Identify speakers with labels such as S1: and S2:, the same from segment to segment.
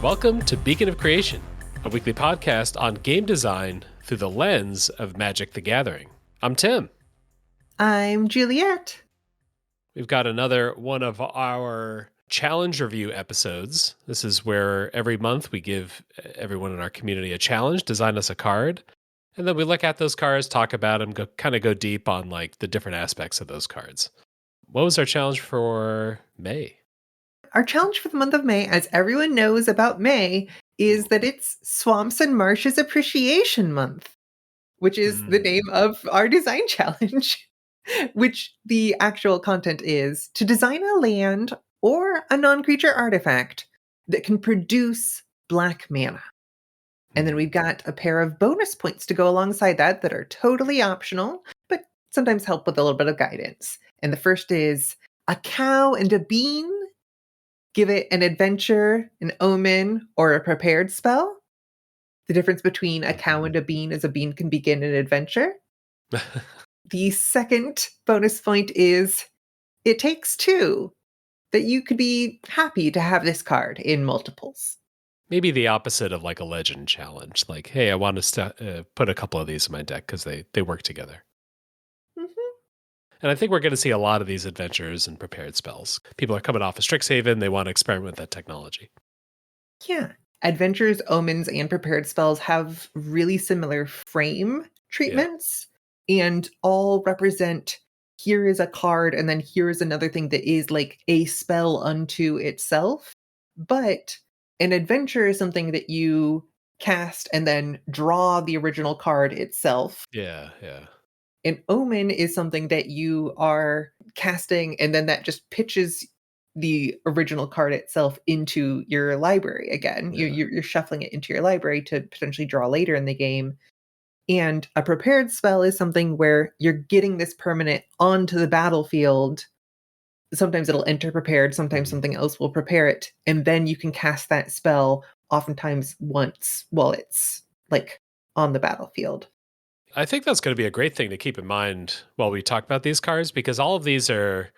S1: Welcome to Beacon of Creation, a weekly podcast on game design through the lens of Magic the Gathering. I'm Tim.
S2: I'm Juliet.
S1: We've got another one of our challenge review episodes. This is where every month we give everyone in our community a challenge, design us a card, and then we look at those cards, talk about them, go deep on like the different aspects of those cards. What was our challenge for May?
S2: Our challenge for the month of May, as everyone knows about May, is that it's Swamps and Marshes Appreciation Month, which is the name of our design challenge, which the actual content is to design a land or a non-creature artifact that can produce black mana. And then we've got a pair of bonus points to go alongside that are totally optional, but sometimes help with a little bit of guidance. And the first is a cow and a bean. Give it an adventure, an omen, or a prepared spell. The difference between a cow and a bean is a bean can begin an adventure. The second bonus point is it takes two, that you could be happy to have this card in multiples.
S1: Maybe the opposite of like a legend challenge. Like, hey, I want to put a couple of these in my deck because they work together. And I think we're going to see a lot of these adventures and prepared spells. People are coming off of Strixhaven. They want to experiment with that technology.
S2: Yeah. Adventures, omens, and prepared spells have really similar frame treatments and all represent here is a card and then here is another thing that is like a spell unto itself. But an adventure is something that you cast and then draw the original card itself.
S1: Yeah.
S2: An omen is something that you are casting and then that just pitches the original card itself into your library again.
S1: Yeah.
S2: You're shuffling it into your library to potentially draw later in the game. And a prepared spell is something where you're getting this permanent onto the battlefield. Sometimes it'll enter prepared, sometimes something else will prepare it, and then you can cast that spell oftentimes once while it's like on the battlefield.
S1: I think that's going to be a great thing to keep in mind while we talk about these cards, because all of these are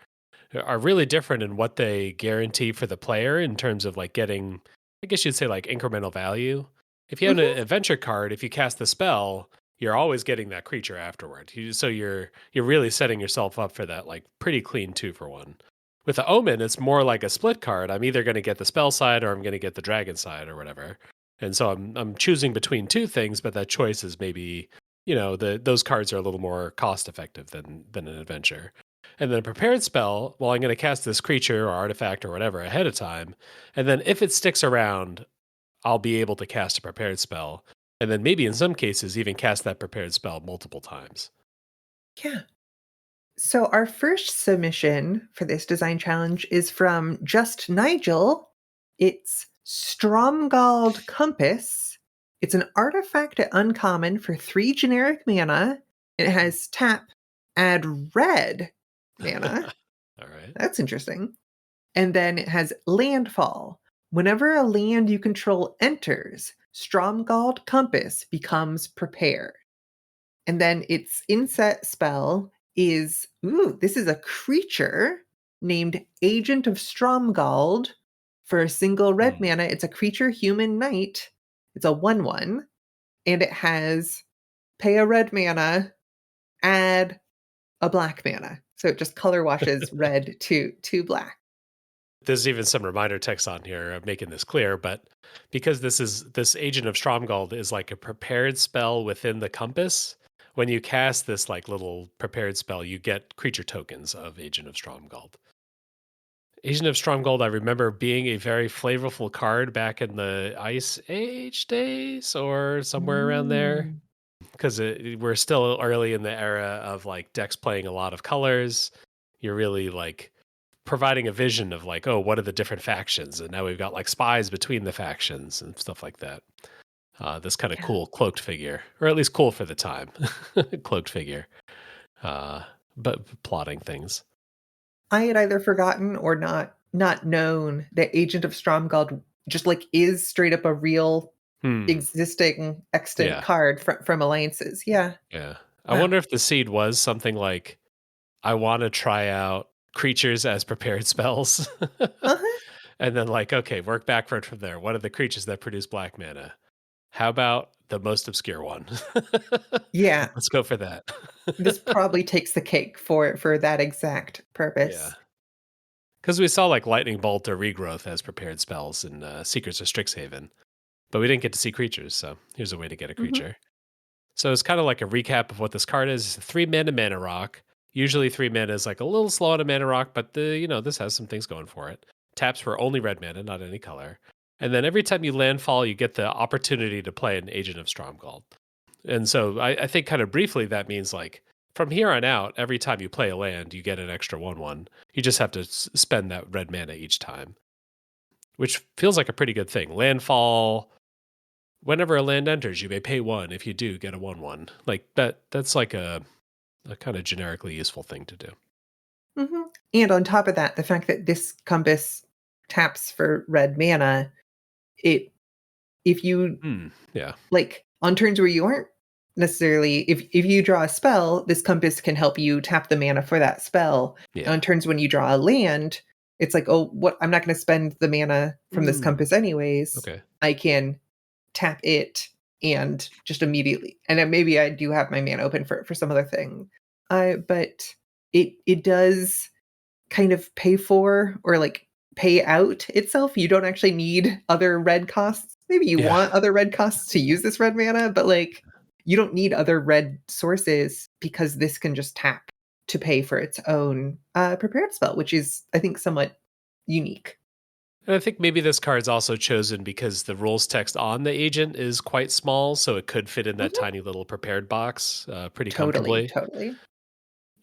S1: really different in what they guarantee for the player in terms of like getting, I guess you'd say like incremental value. If you have an adventure card, if you cast the spell, you're always getting that creature afterward. So you're really setting yourself up for that like pretty clean 2-for-1. With the Omen, it's more like a split card. I'm either going to get the spell side or I'm going to get the dragon side or whatever. And so I'm choosing between two things, but that choice is maybe, those cards are a little more cost effective than an adventure. And then a prepared spell, well, I'm going to cast this creature or artifact or whatever ahead of time. And then if it sticks around, I'll be able to cast a prepared spell. And then maybe in some cases, even cast that prepared spell multiple times.
S2: Yeah. So our first submission for this design challenge is from Just Nigel. It's Stromgald Compass. It's an artifact at uncommon for 3 generic mana. It has tap, add red mana.
S1: All right.
S2: That's interesting. And then it has landfall. Whenever a land you control enters, Stromgald Compass becomes prepared. And then its inset spell is, this is a creature named Agent of Stromgald. For a single red mana, it's a creature human knight. It's a 1/1. And it has pay a red mana, add a black mana. So it just color washes red to black.
S1: There's even some reminder text on here of making this clear, but because this Agent of Stromgald is like a prepared spell within the compass, when you cast this like little prepared spell, you get creature tokens of Agent of Stromgald. Agent of Stromgald, I remember being a very flavorful card back in the Ice Age days or somewhere around there. Because we're still early in the era of like decks playing a lot of colors. You're really like providing a vision of like, oh, what are the different factions? And now we've got like spies between the factions and stuff like that. This kind of cool cloaked figure, or at least cool for the time, cloaked figure, but plotting things.
S2: I had either forgotten or not known that Agent of Stromgald just like is straight up a real existing extant card from Alliances. Yeah.
S1: Yeah. I wonder if the seed was something like, I want to try out creatures as prepared spells. And then like, okay, work backward from there. What are the creatures that produce black mana? How about the most obscure one?
S2: Yeah,
S1: Let's go for that.
S2: this probably takes the cake for that exact
S1: Yeah.
S2: purpose.
S1: Because we saw like Lightning Bolt or Regrowth as prepared spells in Secrets of Strixhaven, but we didn't get to see creatures, so here's a way to get a
S2: Mhm.
S1: creature. So it's kind of like a recap of what this card is. 3 mana rock. Usually 3 mana is like a little slow on a mana rock, but this has some things going for it. Taps for only red mana, not any color. And then every time you landfall, you get the opportunity to play an Agent of Stromgald. And so I think kind of briefly that means like from here on out, every time you play a land, you get an extra 1/1. You just have to spend that red mana each time, which feels like a pretty good thing. Landfall, whenever a land enters, you may pay 1. If you do, get a 1/1. Like that's like a kind of generically useful thing to do.
S2: Mhm. And on top of that, the fact that this compass taps for red mana, it if you
S1: Yeah.
S2: like on turns where you aren't necessarily if you draw a spell, this compass can help you tap the mana for that spell.
S1: Yeah.
S2: On turns when you draw a land, it's like, oh, what I'm not going to spend the mana from this compass anyways.
S1: Okay.
S2: I can tap it and just immediately. And then maybe I do have my mana open for some other thing. But it does kind of pay for or like pay out itself. You don't actually need other red costs. Maybe you
S1: Yeah.
S2: want other red costs to use this red mana, but like you don't need other red sources because this can just tap to pay for its own prepared spell, which is I think somewhat unique.
S1: And I think maybe this card's also chosen because the rules text on the agent is quite small, so it could fit in that
S2: Mhm.
S1: tiny little prepared box pretty
S2: Totally,
S1: comfortably.
S2: totally.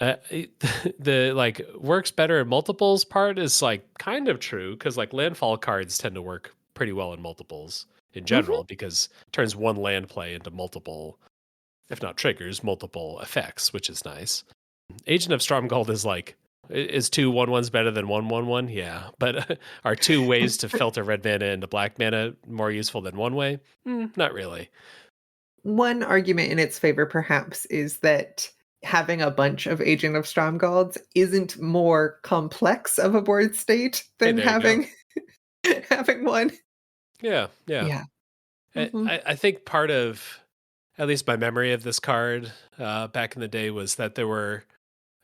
S1: The like works better in multiples part is like kind of true because like landfall cards tend to work pretty well in multiples in
S2: Mhm.
S1: general because it turns one land play into multiple, if not triggers, multiple effects, which is nice. Agent of Stromgold is like, is 2/1/1s better than 1/1/1? Yeah. But are 2 ways to filter red mana into black mana more useful than 1 way? Not really.
S2: One argument in its favor, perhaps, is that having a bunch of Agent of Stromgalds isn't more complex of a board state
S1: Hey,
S2: than
S1: there you go.
S2: having one.
S1: Yeah. Yeah.
S2: Yeah.
S1: I,
S2: Mhm.
S1: I I think part of, at least my memory of this card back in the day, was that there were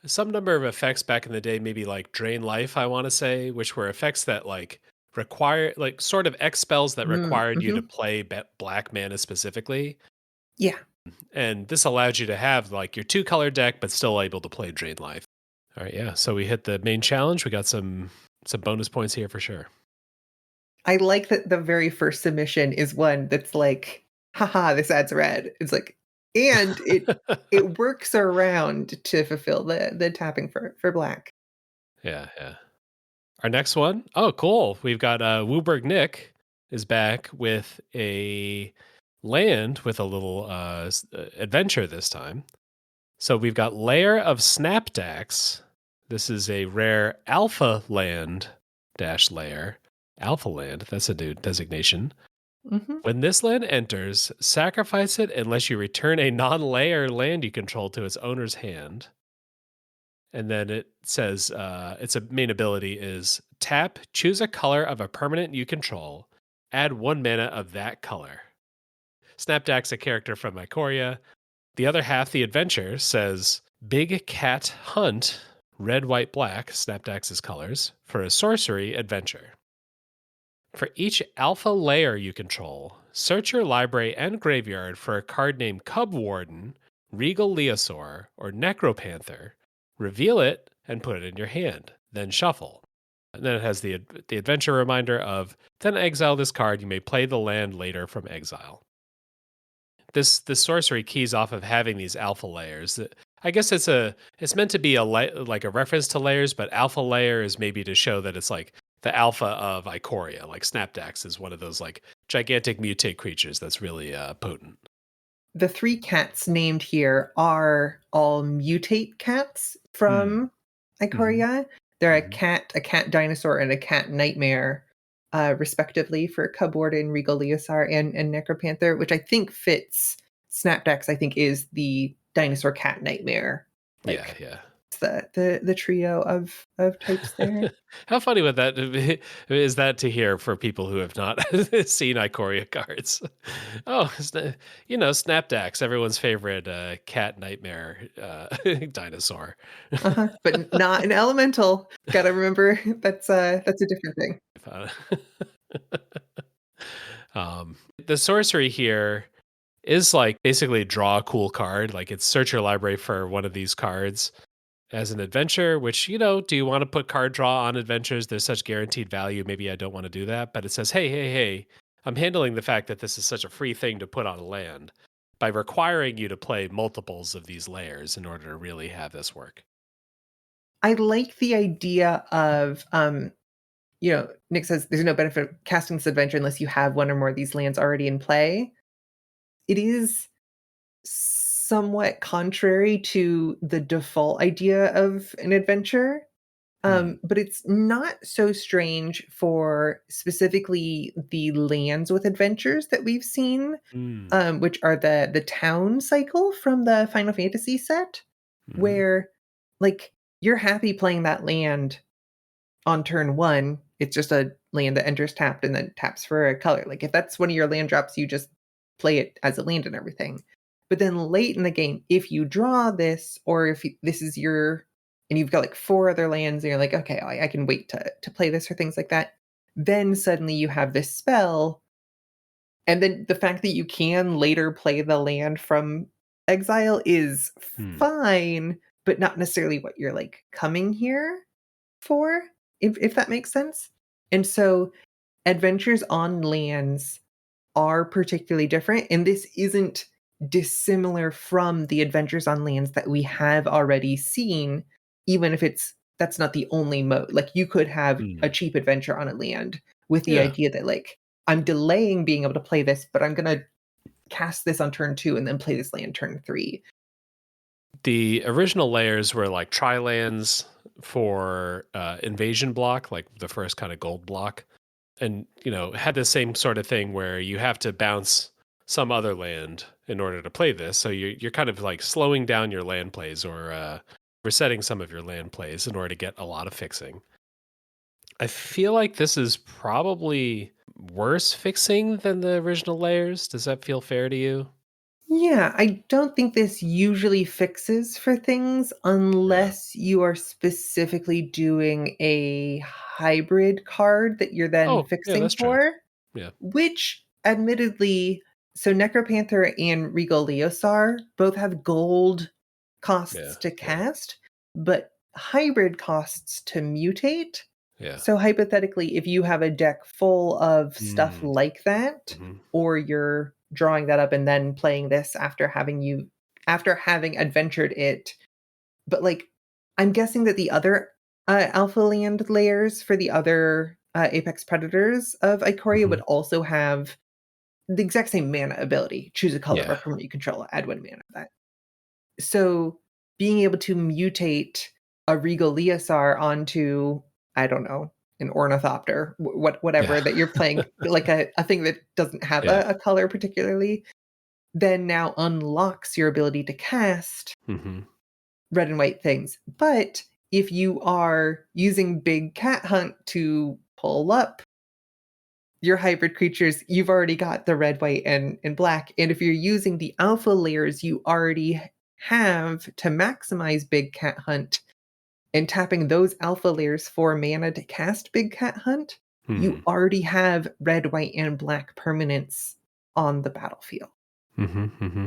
S1: some number of effects back in the day, maybe like Drain Life, I want to say, which were effects that like require, like sort of X spells that required you to
S2: Mhm.
S1: play black mana specifically.
S2: Yeah.
S1: And this allowed you to have like your 2 color deck, but still able to play Drain Life. All right, yeah. So we hit the main challenge. We got some bonus points here for sure.
S2: I like that the very first submission is one that's like, "Haha, this adds red." It's like and it works around to fulfill the tapping for black.
S1: Yeah, yeah. Our next one. Oh, cool. We've got Wooburg Nick is back with a land with a little adventure this time. So we've got Lair of Snapdax. This is a rare alpha land dash lair. Alpha land, that's a new designation.
S2: Mhm.
S1: When this land enters, sacrifice it unless you return a non-layer land you control to its owner's hand. And then it says its main ability is tap, choose a color of a permanent you control, add 1 mana of that color. Snapdax, a character from Ikoria. The other half, the adventure, says Big Cat Hunt, red, white, black, Snapdax's colors, for a sorcery adventure. For each alpha layer you control, search your library and graveyard for a card named Cub Warden, Regal Leosaur, or Necropanther. Reveal it and put it in your hand. Then shuffle. And then it has the adventure reminder of then exile this card. You may play the land later from exile. This sorcery keys off of having these alpha layers. I guess it's meant to be like a reference to layers, but alpha layer is maybe to show that it's like the alpha of Ikoria. Like Snapdax is one of those like gigantic mutate creatures that's really potent.
S2: The 3 cats named here are all mutate cats
S1: Hmm.
S2: from
S1: Mm-hmm.
S2: Ikoria. They're
S1: Mm-hmm.
S2: a cat dinosaur, and a cat nightmare, respectively for Cubwarden, Regal Leosar, and Necropanther, which I think fits Snapdax, I think, is the dinosaur cat nightmare,
S1: Yeah,
S2: like,
S1: yeah.
S2: the trio of types there.
S1: How funny would that be, is that to hear for people who have not seen Ikoria cards? Oh, Snapdax, everyone's favorite cat nightmare dinosaur.
S2: But not an elemental. Gotta remember that's a different thing.
S1: Uh, the sorcery here is like basically draw a cool card. Like it's search your library for one of these cards as an adventure, which, do you want to put card draw on adventures? There's such guaranteed value. Maybe I don't want to do that. But it says, hey, hey, hey, I'm handling the fact that this is such a free thing to put on a land by requiring you to play multiples of these layers in order to really have this work.
S2: I like the idea of Nick says there's no benefit of casting this adventure unless you have one or more of these lands already in play. It is somewhat contrary to the default idea of an adventure.
S1: Hmm.
S2: But it's not so strange for specifically the lands with adventures that we've seen,
S1: Hmm.
S2: which are the town cycle from the Final Fantasy set,
S1: Hmm.
S2: where like you're happy playing that land on turn one. It's just a land that enters tapped and then taps for a color. Like if that's one of your land drops, you just play it as a land and everything. But then late in the game, if you draw this, or if this is your, and you've got like four other lands, and you're like, okay, I can wait to play this or things like that. Then suddenly you have this spell, and then the fact that you can later play the land from exile is
S1: Hmm.
S2: fine, but not necessarily what you're like coming here for, if that makes sense. And so adventures on lands are particularly different, and this isn't dissimilar from the adventures on lands that we have already seen, even if that's not the only mode. Like you could have a
S1: Hmm.
S2: cheap adventure on a land with the
S1: Yeah.
S2: idea that like I'm delaying being able to play this, but I'm gonna cast this on turn two and then play this land turn three.
S1: The original layers were like tri lands for invasion block, like the first kind of gold block. And had the same sort of thing where you have to bounce some other land in order to play this, so you're kind of like slowing down your land plays, or resetting some of your land plays in order to get a lot of fixing. I feel like this is probably worse fixing than the original layers. Does that feel fair to you?
S2: Yeah, I don't think this usually fixes for things
S1: Yeah.
S2: unless you are specifically doing a hybrid card that you're then
S1: Oh, yeah,
S2: fixing
S1: that's true.
S2: for,
S1: Yeah.
S2: which admittedly, so Necropanther and Regal Leosar both have gold
S1: Yeah.
S2: costs to
S1: Yeah.
S2: cast, but hybrid costs to mutate.
S1: Yeah.
S2: So hypothetically, if you have a deck full of stuff
S1: Mm.
S2: like that,
S1: Hmm.
S2: or you're drawing that up and then playing this after having adventured it, but like I'm guessing that the other alpha land layers for the other apex predators of Ikoria
S1: Hmm.
S2: would also have the exact same mana ability. Choose a color of a
S1: Yeah.
S2: permanent you control, add one mana. That so being able to mutate a Regal Leosar onto, I don't know, an Ornithopter,
S1: Yeah.
S2: whatever that you're playing, like a thing that doesn't have
S1: Yeah.
S2: a color particularly, then now unlocks your ability to cast
S1: Hmm.
S2: red and white things. But if you are using Big Cat Hunt to pull up your hybrid creatures, you've already got the red, white, and black. And if you're using the alpha layers you already have to maximize Big Cat Hunt and tapping those alpha layers for mana to cast Big Cat Hunt, you
S1: Hmm.
S2: already have red, white, and black permanents on the battlefield.
S1: Hmm. Hmm.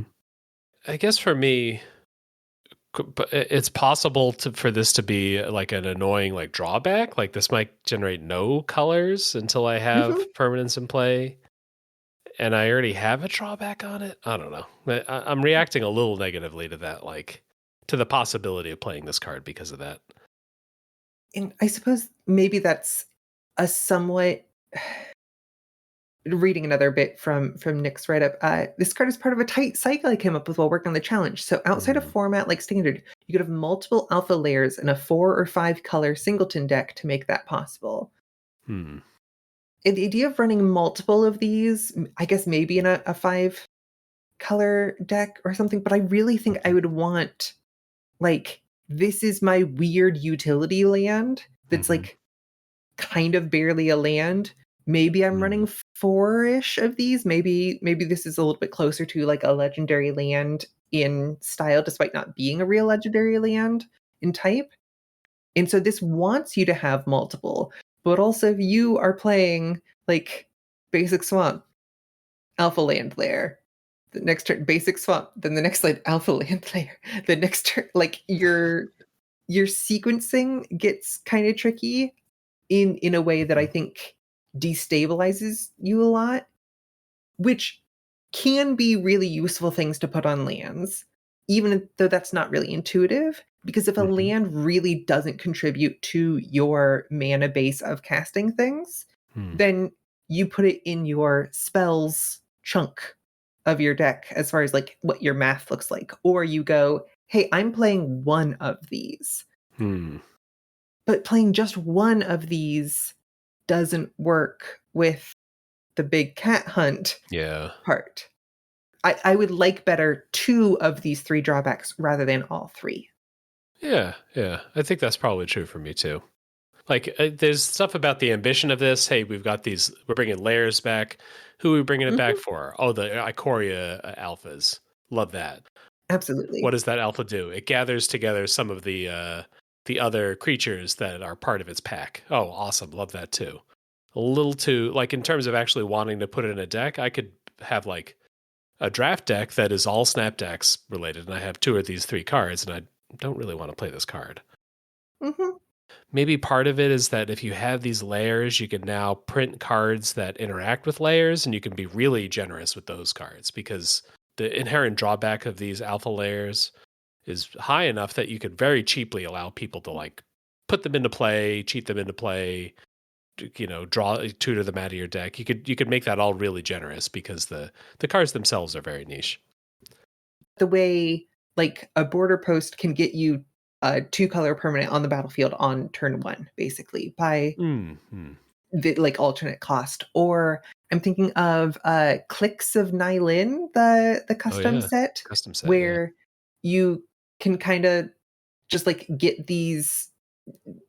S1: I guess for me, but it's possible for this to be like an annoying like drawback. Like this might generate no colors until I
S2: Mhm.
S1: have permanence in play, and I already have a drawback on it. I don't know. I'm reacting a little negatively to that, like to the possibility of playing this card because of that.
S2: And I suppose maybe that's a somewhat reading another bit from Nick's write-up, this card is part of a tight cycle I came up with while working on the challenge. So outside of
S1: Mm.
S2: format like standard, you could have multiple alpha layers in a 4 or 5 color singleton deck to make that possible.
S1: Hmm.
S2: And the idea of running multiple of these, I guess maybe in a 5 color deck or something, but I really think I
S1: Mhm.
S2: would want like this is my weird utility land that's
S1: Mhm.
S2: like kind of barely a land. Maybe I'm
S1: Mm.
S2: running 4-ish of these. Maybe this is a little bit closer to like a legendary land in style, despite not being a real legendary land in type. And so this wants you to have multiple, but also if you are playing like basic swamp, alpha land layer, the next turn basic swamp, then the next like alpha land layer, the next turn like your sequencing gets kind of tricky in a way that I
S1: Mhm.
S2: think destabilizes you a lot, which can be really useful things to put on lands, even though that's not really intuitive. Because if a
S1: Mhm.
S2: land really doesn't contribute to your mana base of casting things,
S1: Hmm.
S2: then you put it in your spells chunk of your deck as far as like what your math looks like. Or you go, hey, I'm playing one of these.
S1: Hmm.
S2: But playing just one of these doesn't work with the big cat hunt
S1: Yeah.
S2: part. I would like better 2 of these 3 drawbacks rather than all 3.
S1: Yeah, yeah. I think that's probably true for me too. Like, there's stuff about the ambition of this. Hey, we've got these. We're bringing layers back. Who are we bringing it back
S2: Mhm,
S1: for? Oh, the Ikoria alphas. Love that. What
S2: absolutely.
S1: does that alpha do? It gathers together some of the other creatures that are part of its pack. Oh, awesome. Love that too. A little too like in terms of actually wanting to put it in a deck. I could have like a draft deck that is all snap decks related, and I have 2 of these 3 cards, and I don't really want to play this card.
S2: Mhm.
S1: Maybe part of it is that if you have these layers, you can now print cards that interact with layers, and you can be really generous with those cards because the inherent drawback of these alpha layers is high enough that you could very cheaply allow people to like put them into play, cheat them into play, draw tutor them out of your deck. You could make that all really generous because the cards themselves are very niche.
S2: The way, like, a border post can get you a 2-color permanent on the battlefield on turn 1, basically, by
S1: Mm-hmm.
S2: the, like, alternate cost, or I'm thinking of, Cliques of Nylin, the
S1: Oh
S2: custom
S1: yeah,
S2: set,
S1: custom set. Yeah.
S2: where you can kinda just, like, get these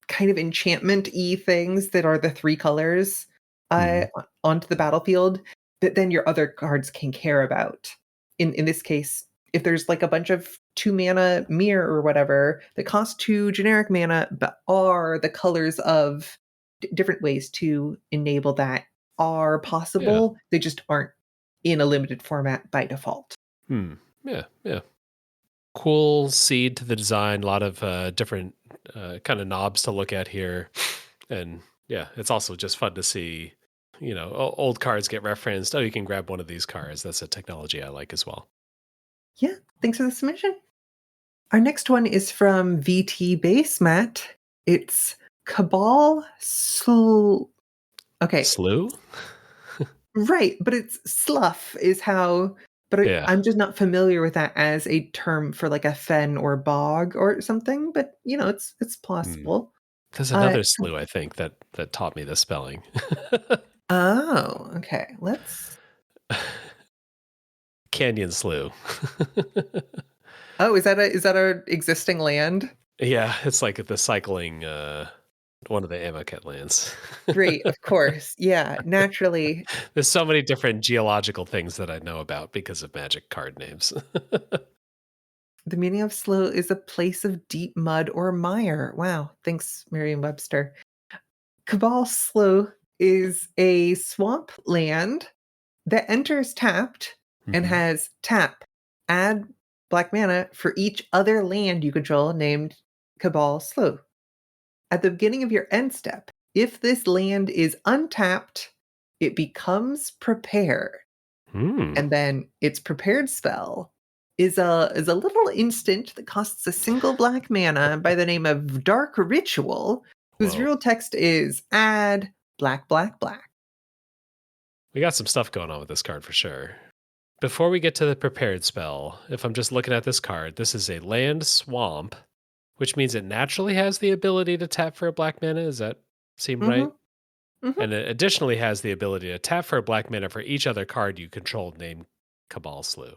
S2: kind of enchantment-y things that are the 3 colors,
S1: Hmm.
S2: onto the battlefield that then your other cards can care about. In this case, if there's, like, a bunch of 2 mana mirror or whatever that cost 2 generic mana, but are the colors of different ways to enable that are
S1: Yeah.
S2: possible, they just aren't in a limited format by default.
S1: Hmm. Yeah. Yeah. Cool seed to the design. A lot of different kind of knobs to look at here, and yeah, it's also just fun to see. Old cards get referenced. Oh, you can grab one of these cards. That's a technology I like as well.
S2: Yeah, thanks for the submission. Our next one is from VT Basemat. It's Cabal okay,
S1: Slew.
S2: right, but it's slough is how but
S1: Yeah.
S2: I'm just not familiar with that as a term for, like, a fen or bog or something, but, it's
S1: Hmm.
S2: possible.
S1: There's
S2: Uh,
S1: another slew I think that taught me the spelling.
S2: oh, okay, let's
S1: Canyon Slough.
S2: oh, is that a existing land?
S1: Yeah, it's like the cycling, one of the Amoket lands.
S2: Great, of course, yeah, naturally.
S1: There's so many different geological things that I know about because of Magic card names.
S2: The meaning of slough is a place of deep mud or mire. Wow, thanks, Merriam-Webster. Cabal Slough is a swamp land that enters tapped and
S1: Mhm.
S2: has tap, add black mana for each other land you control named Cabal Slough. At the beginning of your end step, if this land is untapped, it becomes prepared.
S1: Hmm.
S2: And then its prepared spell is a little instant that costs a single black mana by the name of Dark Ritual, whose
S1: Whoa.
S2: real text is add black, black, black.
S1: We got some stuff going on with this card for sure. Before we get to the prepared spell, if I'm just looking at this card, this is a land swamp, which means it naturally has the ability to tap for a black mana. Does that seem right?
S2: Mhm, mhm,
S1: And it additionally has the ability to tap for a black mana for each other card you control named Cabal Slew.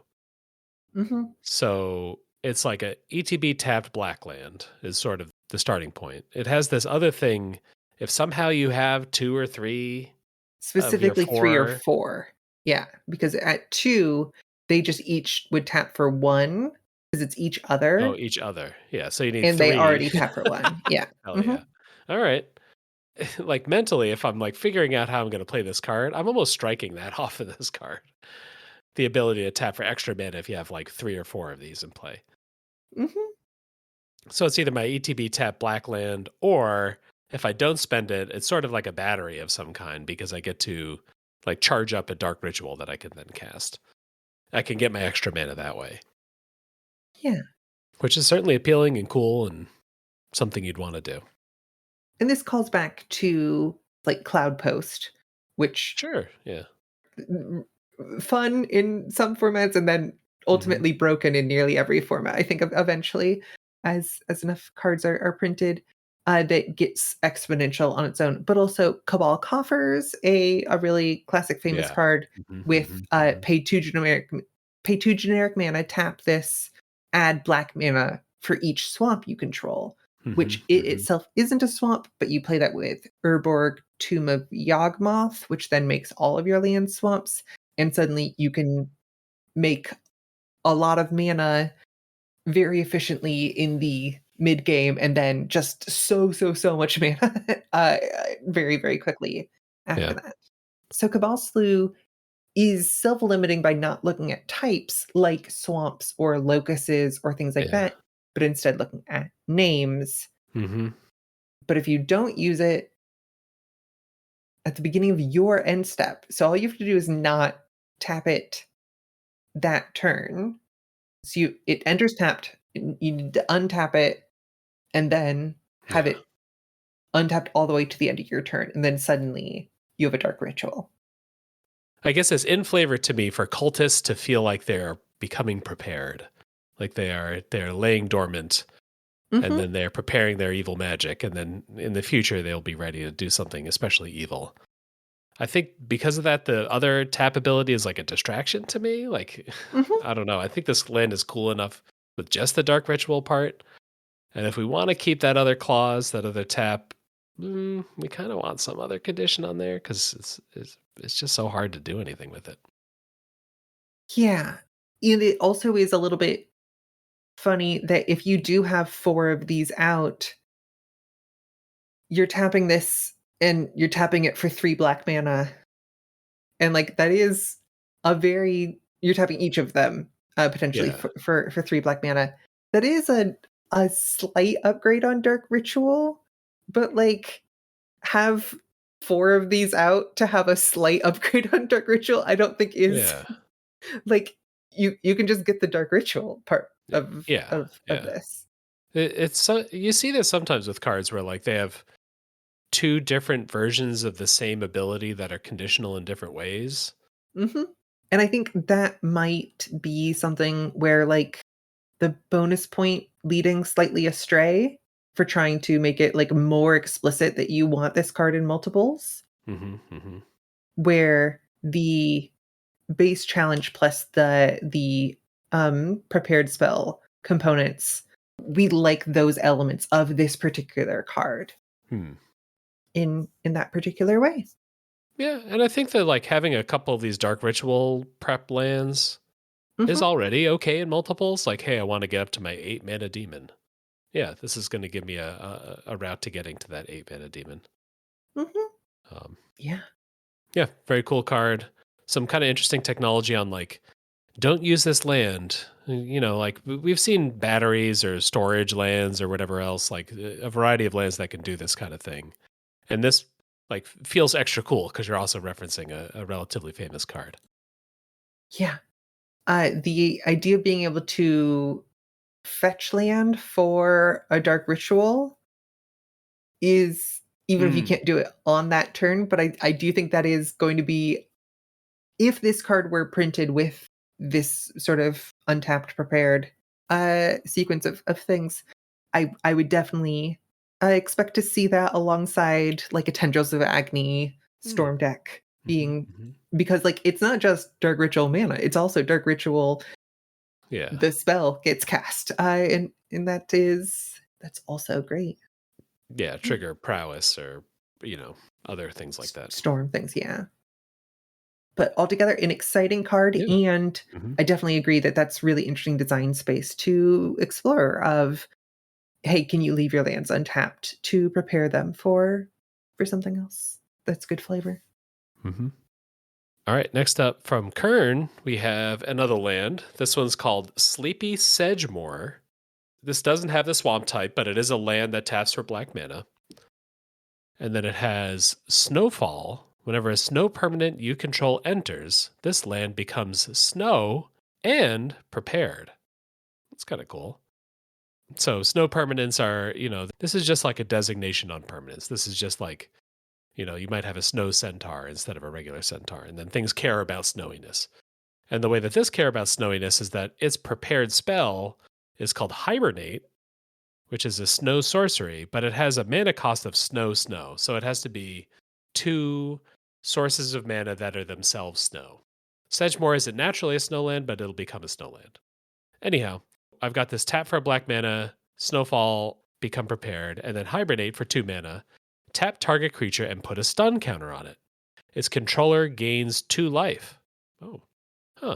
S2: mhm.
S1: So it's like a ETB tapped black land is sort of the starting point. It has this other thing. If somehow you have two or three of your
S2: Specifically 3 or
S1: four,
S2: 4. Yeah, because at 2, they just each would tap for 1 because it's each
S1: oh,
S2: other,
S1: each other. Yeah. So you need
S2: and they
S1: three.
S2: already tap for 1. Yeah.
S1: Hell
S2: Mhm.
S1: yeah. All right. Like mentally, if I'm like figuring out how I'm going to play this card, I'm almost striking that off of this card. The ability to tap for extra mana if you have like three or four of these in play.
S2: Mhm.
S1: So it's either my ETB tap black land, or if I don't spend it, it's sort of like a battery of some kind because I get to like charge up a dark ritual that I can then cast. I can get my extra mana that way,
S2: Yeah.
S1: which is certainly appealing and cool and something you'd want to do.
S2: And this calls back to, like, Cloud Post, which
S1: Sure. Yeah.
S2: mm, fun in some formats and then
S1: Hmm.
S2: ultimately broken in nearly every format. I think eventually, as enough cards are printed, that gets exponential on its own. But also Cabal Coffers, a really classic famous
S1: Yeah.
S2: card
S1: Hmm.
S2: with
S1: Hmm. Hmm.
S2: pay 2 generic mana, tap this, add black mana for each swamp you control,
S1: Hmm.
S2: which it
S1: Hmm.
S2: itself isn't a swamp, but you play that with Urborg, Tomb of Yawgmoth, which then makes all of your land swamps, and suddenly you can make a lot of mana very efficiently in the mid game, and then just so much mana very, very quickly after
S1: Yeah.
S2: that. So Cabal Slew is self-limiting by not looking at types like swamps or locusts or things like
S1: Yeah.
S2: that, but instead looking at names.
S1: Hmm.
S2: But if you don't use it at the beginning of your end step, so all you have to do is not tap it that turn. So it enters tapped, you need to untap it and then have
S1: Yeah.
S2: it untapped all the way to the end of your turn, and then suddenly you have a dark ritual.
S1: I guess it's in flavor to me for cultists to feel like they're becoming prepared, like they're laying dormant, and
S2: Mhm,
S1: then they're preparing their evil magic, and then in the future they'll be ready to do something especially evil. I think because of that, the other tap ability is like a distraction to me. Like,
S2: mhm.
S1: I don't know. I think this land is cool enough with just the dark ritual part, and if we want to keep that other clause, that other tap, we kind of want some other condition on there because it's just so hard to do anything with it.
S2: Yeah, and it also is a little bit funny that if you do have 4 of these out, you're tapping this and you're tapping it for 3 black mana, and, like, that is a very you're tapping each of them, potentially
S1: Yeah.
S2: for 3 black mana. That is a slight upgrade on Dark Ritual, but, like, have 4 of these out to have a slight upgrade on Dark Ritual, I don't think is
S1: Yeah.
S2: like, you can just get the Dark Ritual part of
S1: Yeah.
S2: of
S1: Yeah.
S2: this.
S1: It's so you see this sometimes with cards where like they have two different versions of the same ability that are conditional in different ways.
S2: Mhm. And I think that might be something where, like, the bonus point leading slightly astray for trying to make it, like, more explicit that you want this card in multiples,
S1: Hmm. Hmm.
S2: where the base challenge plus the prepared spell components, we like those elements of this particular card
S1: Hmm.
S2: in that particular way.
S1: Yeah, and I think that like having a couple of these dark ritual prep lands is
S2: Mhm,
S1: already okay in multiples. Like, hey, I want to get up to my 8 mana demon. Yeah, this is going to give me a route to getting to that 8 mana demon.
S2: mhm.
S1: Um,
S2: Yeah.
S1: yeah, very cool card. Some kind of interesting technology on like don't use this land. Like we've seen batteries or storage lands or whatever else, like a variety of lands that can do this kind of thing. And this like feels extra cool because you're also referencing a relatively famous card.
S2: Yeah. The idea of being able to fetch land for a dark ritual is even if you
S1: Mm.
S2: can't do it on that turn, but I do think that is going to be if this card were printed with this sort of untapped prepared sequence of things, I would definitely expect to see that alongside like a Tendrils of Agni
S1: Mm.
S2: storm deck
S1: Hmm.
S2: being
S1: Hmm.
S2: because like it's not just dark ritual mana, it's also dark ritual
S1: Yeah.
S2: the spell gets cast. And that's also great.
S1: Yeah.
S2: Yeah.
S1: Trigger prowess or, other things like that.
S2: Storm things, yeah. But altogether, an exciting card,
S1: Yeah.
S2: and
S1: Hmm.
S2: I definitely agree that that's really interesting design space to explore of, hey, can you leave your lands untapped to prepare them for something else? That's good flavor.
S1: Hmm. All right. Next up from Kern, we have another land. This one's called Sleepy Sedgemoor. This doesn't have the swamp type, but it is a land that taps for black mana. And then it has Snowfall. Whenever a snow permanent you control enters, this land becomes snow and prepared. That's kind of cool. So snow permanents are, this is just like a designation on permanents. This is just like, you might have a snow centaur instead of a regular centaur, and then things care about snowiness. And the way that this care about snowiness is that its prepared spell is called Hibernate, which is a snow sorcery, but it has a mana cost of snow snow. So it has to be two sources of mana that are themselves snow. Sedgemoor isn't naturally a snowland, but it'll become a snowland. Anyhow, I've got this tap for a black mana, snowfall, become prepared, and then hibernate for 2 mana. Tap target creature and put a stun counter on it. Its controller gains 2 life. Oh, huh.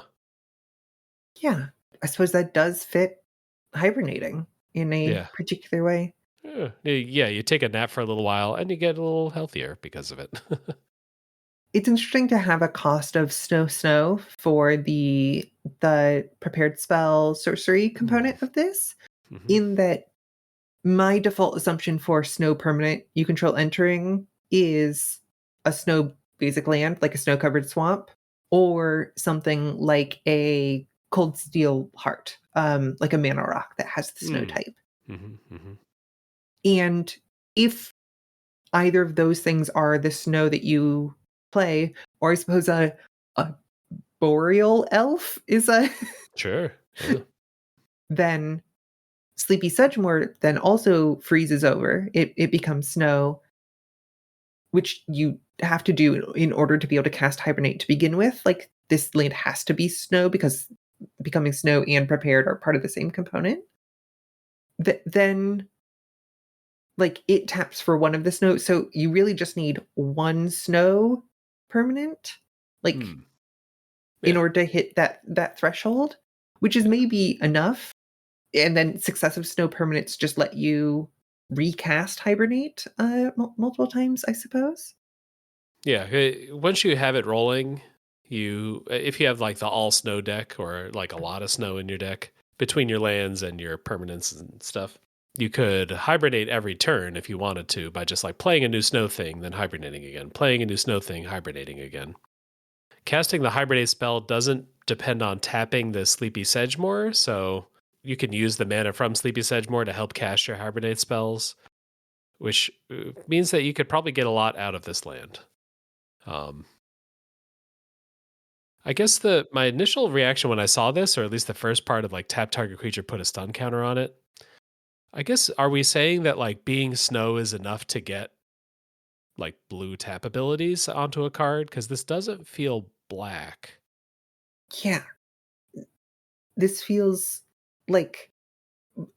S2: Yeah. I suppose that does fit hibernating in a
S1: Yeah.
S2: particular way.
S1: Yeah, you take a nap for a little while and you get a little healthier because of it.
S2: It's interesting to have a cost of snow snow for the prepared spell sorcery
S1: Mm.
S2: component of this,
S1: Mhm.
S2: in that my default assumption for snow permanent you control entering is a snow basic land, like a snow covered swamp, or something like a cold steel heart, like a mana rock that has the snow
S1: Mm.
S2: type.
S1: Mhm, mhm.
S2: And if either of those things are the snow that you play, or I suppose a boreal elf is a
S1: Sure. Yeah.
S2: then Sleepy Sedgemoor then also freezes over. It becomes snow, which you have to do in order to be able to cast Hibernate to begin with. Like, this land has to be snow because becoming snow and prepared are part of the same component. Then, like, it taps for one of the snow, so you really just need one snow permanent, like,
S1: Mm.
S2: in
S1: Yeah.
S2: order to hit that threshold, which is
S1: Yeah.
S2: maybe enough. And then successive snow permanents just let you recast Hibernate multiple times, I suppose.
S1: Yeah. Once you have it rolling, if you have like the all snow deck or like a lot of snow in your deck between your lands and your permanents and stuff, you could hibernate every turn if you wanted to by just like playing a new snow thing, then hibernating again, playing a new snow thing, hibernating again. Casting the hibernate spell doesn't depend on tapping the Sleepy Sedgemoor, so you can use the mana from Sleepy Sedgemoor to help cast your hibernate spells, which means that you could probably get a lot out of this land. Um, I guess my initial reaction when I saw this, or at least the first part of like tap target creature, put a stun counter on it. I guess are we saying that like being snow is enough to get like blue tap abilities onto a card? Because this doesn't feel black.
S2: Yeah, this feels like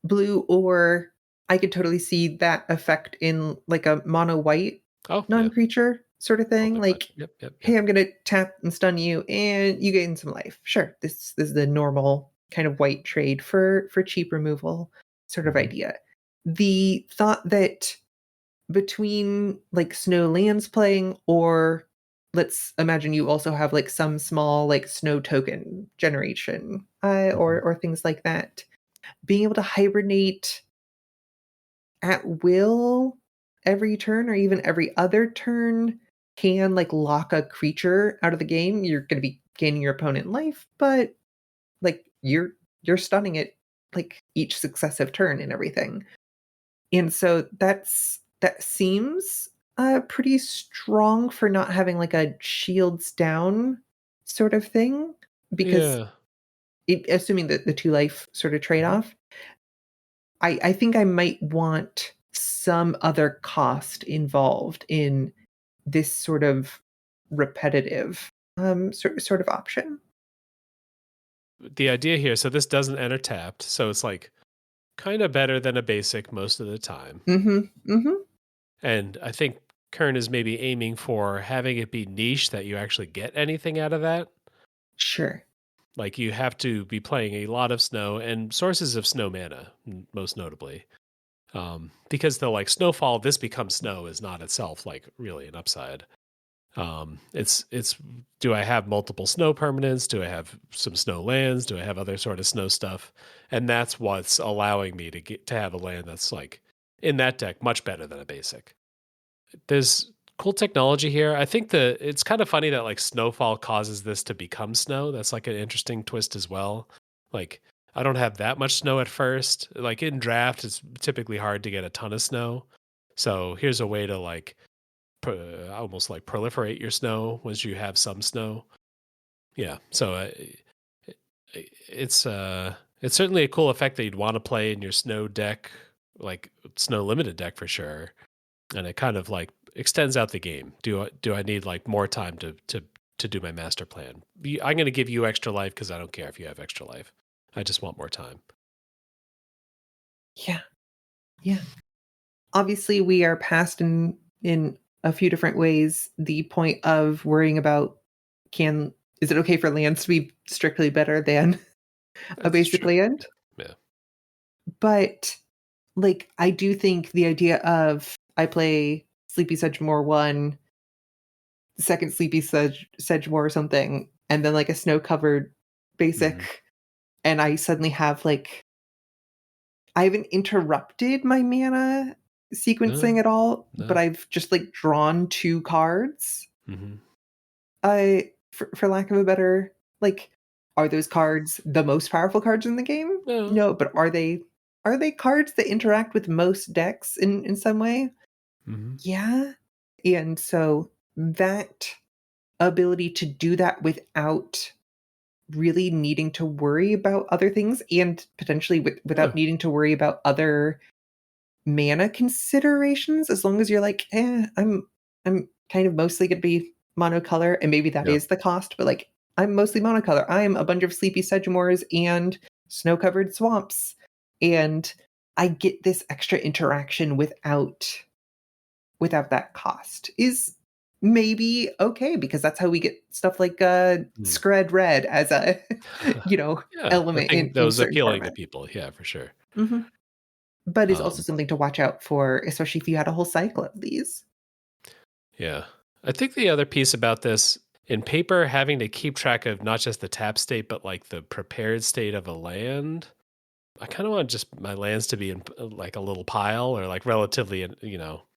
S2: blue, or I could totally see that effect in like a mono white
S1: Oh yeah,
S2: non-creature sort of thing.
S1: totally fine.
S2: Like,
S1: Yep, yep,
S2: hey,
S1: yep.
S2: I'm gonna tap and stun you, and you gain some life. Sure, this is the normal kind of white trade for cheap removal sort of
S1: Hmm.
S2: idea. The thought that between like snow lands playing, or let's imagine you also have like some small like snow token generation,
S1: Hmm.
S2: or things like that, being able to hibernate at will every turn or even every other turn can like lock a creature out of the game. You're going to be gaining your opponent life, but like you're stunning it like each successive turn and everything. And so that seems pretty strong for not having like a shields down sort of thing, because
S1: Yeah.
S2: assuming that the two life sort of trade
S1: Mhm.
S2: off, I think I might want some other cost involved in this sort of repetitive sort of option.
S1: the idea here, so this doesn't enter tapped, so it's like kind of better than a basic most of the time.
S2: Mhm, mhm.
S1: And I think Kern is maybe aiming for having it be niche that you actually get anything out of that.
S2: Sure.
S1: Like you have to be playing a lot of snow and sources of snow mana, most notably. Because the like snowfall, this becomes snow is not itself like really an upside. It's do I have multiple snow permanents? Do I have some snow lands? Do I have other sort of snow stuff? And that's what's allowing me to get to have a land that's like in that deck much better than a basic. There's cool technology here. I think it's kind of funny that like snowfall causes this to become snow. That's like an interesting twist as well. Like I don't have that much snow at first. Like in draft, it's typically hard to get a ton of snow. So here's a way to like almost like proliferate your snow once you have some snow. Yeah. So it's it's certainly a cool effect that you'd want to play in your snow deck, like snow limited deck for sure. And it kind of like extends out the game. Do I need like more time to do my master plan? I'm going to give you extra life because I don't care if you have extra life. I just want more time.
S2: Yeah, yeah. Obviously, we are past in a few different ways the point of worrying about can is it okay for lands to be strictly better than a
S1: That's
S2: basic
S1: true.
S2: land?
S1: Yeah.
S2: But, like, I do think the idea of I play Sleepy Sedgemoor 1, second Sleepy Sedgemoor or something, and then, like, a snow-covered
S1: Hmm.
S2: basic, and I suddenly have, like I haven't interrupted my mana sequencing
S1: No,
S2: at all, but
S1: no.
S2: I've just, like, drawn 2 cards.
S1: Hmm.
S2: I for lack of a better like, are those cards the most powerful cards in the game?
S1: No.
S2: No, but are they cards that interact with most decks in some way?
S1: Hmm.
S2: Yeah. And so that ability to do that without really needing to worry about other things and potentially
S1: Yeah.
S2: without needing to worry about other mana considerations, as long as you're like, I'm kind of mostly gonna be monocolor, and maybe that
S1: Yep.
S2: is the cost, but like I'm mostly monocolor. I'm a bunch of sleepy sedgemoors and snow-covered swamps. And I get this extra interaction without that cost is maybe okay because that's how we get stuff like
S1: Mm.
S2: Scred Red as a
S1: Yeah. I
S2: element
S1: think that
S2: in
S1: was
S2: certain
S1: appealing to
S2: formats.
S1: people. Yeah, for sure.
S2: Mhm. But is also
S1: Um,
S2: something to watch out for, especially if you had a whole cycle of these.
S1: yeah. I think the other piece about this in paper, having to keep track of not just the tap state, but like the prepared state of a land. I kind of want just my lands to be in like a little pile or like relatively,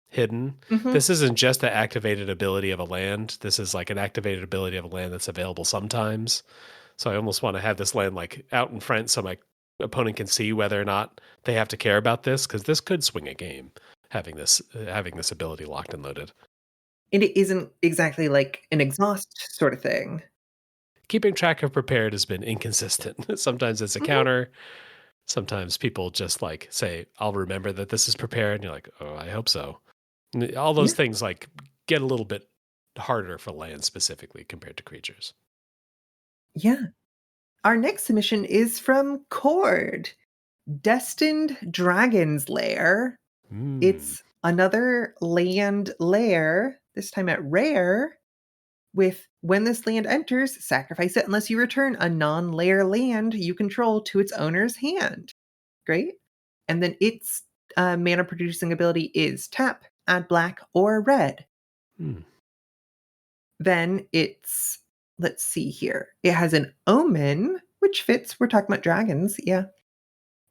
S1: hidden.
S2: Mhm.
S1: This isn't just the activated ability of a land. This is like an activated ability of a land that's available sometimes. So I almost want to have this land like out in front so my opponent can see whether or not they have to care about this because this could swing a game having this ability locked and loaded.
S2: And it isn't exactly like an exhaust sort of thing.
S1: Keeping track of prepared has been inconsistent. Sometimes it's a
S2: Mhm.
S1: counter. Sometimes people just like say, "I'll remember that this is prepared," and you're like, "Oh, I hope so." And all those
S2: Yeah.
S1: things like get a little bit harder for land specifically compared to creatures.
S2: Yeah. Our next submission is from Cord, Destined Dragon's Lair.
S1: Hmm.
S2: It's another land lair, this time at rare, with when this land enters, sacrifice it unless you return a non-lair land you control to its owner's hand. Great. And then its mana producing ability is tap, add black or red.
S1: Hmm.
S2: Then it's, let's see here. It has an omen, which fits. We're talking about dragons. Yeah.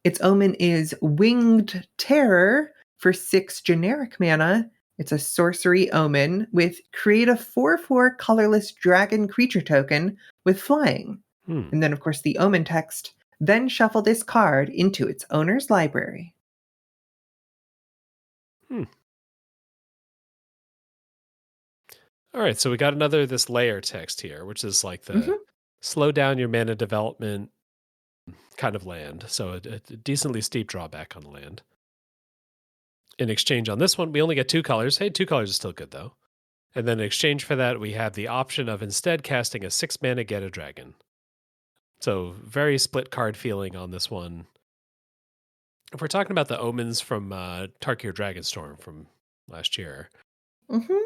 S2: Its omen is Winged Terror for 6 generic mana. It's a sorcery omen with create a 4/4 colorless dragon creature token with flying.
S1: Hmm.
S2: And then, of course, the omen text. Then shuffle this card into its owner's library.
S1: Hmm. All right, so we got another this layer text here, which is like the
S2: Mhm.
S1: slow down your mana development kind of land. So a decently steep drawback on the land. In exchange on this one, we only get 2 colors. Hey, 2 colors is still good though. And then in exchange for that, we have the option of instead casting a 6 mana get a dragon. So very split card feeling on this one. If we're talking about the omens from Tarkir Dragonstorm from last year,
S2: Mhm.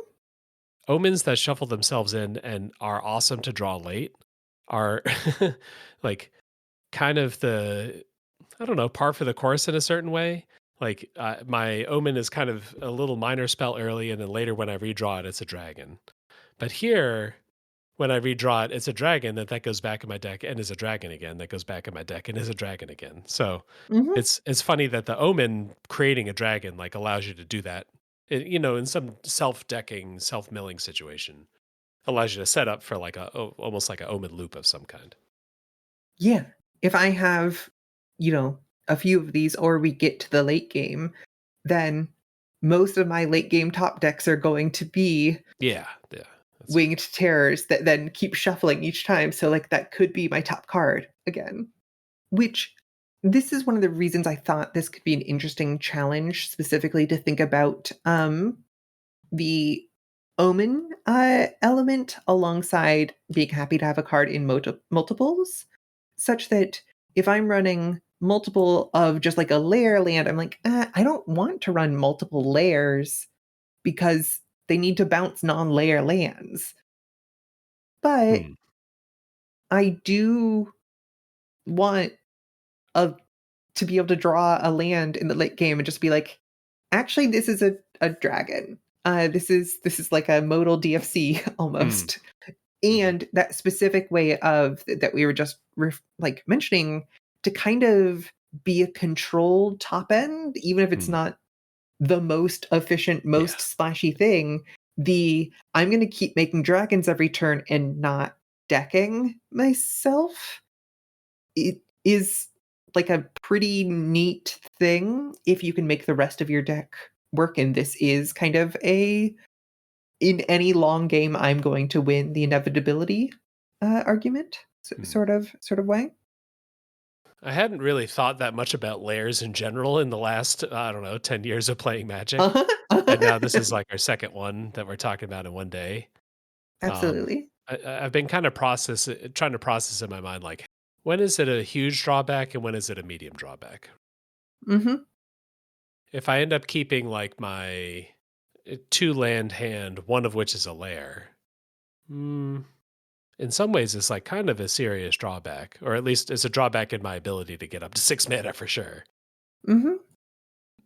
S1: omens that shuffle themselves in and are awesome to draw late are like kind of the, I don't know, par for the course in a certain way. Like my omen is kind of a little minor spell early, and then later when I redraw it, it's a dragon. But here, when I redraw it, it's a dragon that goes back in my deck and is a dragon again. That goes back in my deck and is a dragon again. So
S2: Mhm.
S1: it's funny that the omen creating a dragon like allows you to do that. In some self-decking, self-milling situation, allows you to set up for like almost like an omen loop of some kind.
S2: Yeah. If I have, you know, a few of these or we get to the late game, then most of my late game top decks are going to be
S1: Yeah, yeah, that's fair.
S2: winged terrors that then keep shuffling each time. So like that could be my top card again. Which this is one of the reasons I thought this could be an interesting challenge, specifically to think about the omen element alongside being happy to have a card in multiples, such that if I'm running multiple of just like a layer land, I'm like, I don't want to run multiple layers because they need to bounce non-layer lands. But
S1: Hmm.
S2: I do want a to be able to draw a land in the late game and just be like, actually, this is a dragon. This is like a modal DFC
S1: Hmm.
S2: almost.
S1: Hmm.
S2: And that specific way of that we were just like mentioning to kind of be a controlled top end, even if it's
S1: Hmm.
S2: not the most efficient,
S1: Yeah.
S2: most splashy thing. The I'm going to keep making dragons every turn and not decking myself. It is like a pretty neat thing if you can make the rest of your deck work, and this is kind of a in any long game, I'm going to win the inevitability, argument,
S1: Hmm.
S2: sort of way.
S1: I hadn't really thought that much about layers in general in the last, I don't know, 10 years of playing Magic.
S2: Uh-huh,
S1: And now this
S2: uh-huh.
S1: is like our second one that we're talking about in one day. Um,
S2: Absolutely.
S1: I've been kind of trying to process in my mind, like, when is it a huge drawback and when is it a medium drawback?
S2: Mhm,
S1: If I end up keeping like my two land hand, one of which is a layer, mm, in some ways it's like kind of a serious drawback, or at least it's a drawback in my ability to get up to 6 mana for sure.
S2: mhm,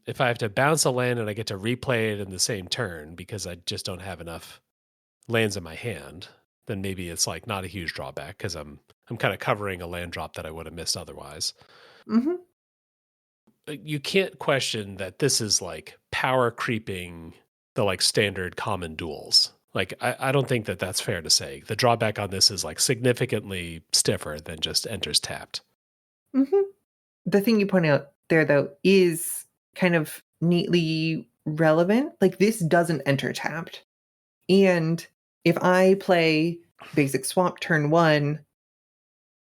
S1: If I have to bounce a land and I get to replay it in the same turn because I just don't have enough lands in my hand, then maybe it's like not a huge drawback because I'm kind of covering a land drop that I would have missed otherwise.
S2: mhm,
S1: You can't question that this is like power creeping the like standard common duels. Like I don't think that that's fair to say. The drawback on this is like significantly stiffer than just enters tapped.
S2: mhm. The thing you point out there, though, is kind of neatly relevant. Like, this doesn't enter tapped, and if I play basic swamp turn 1,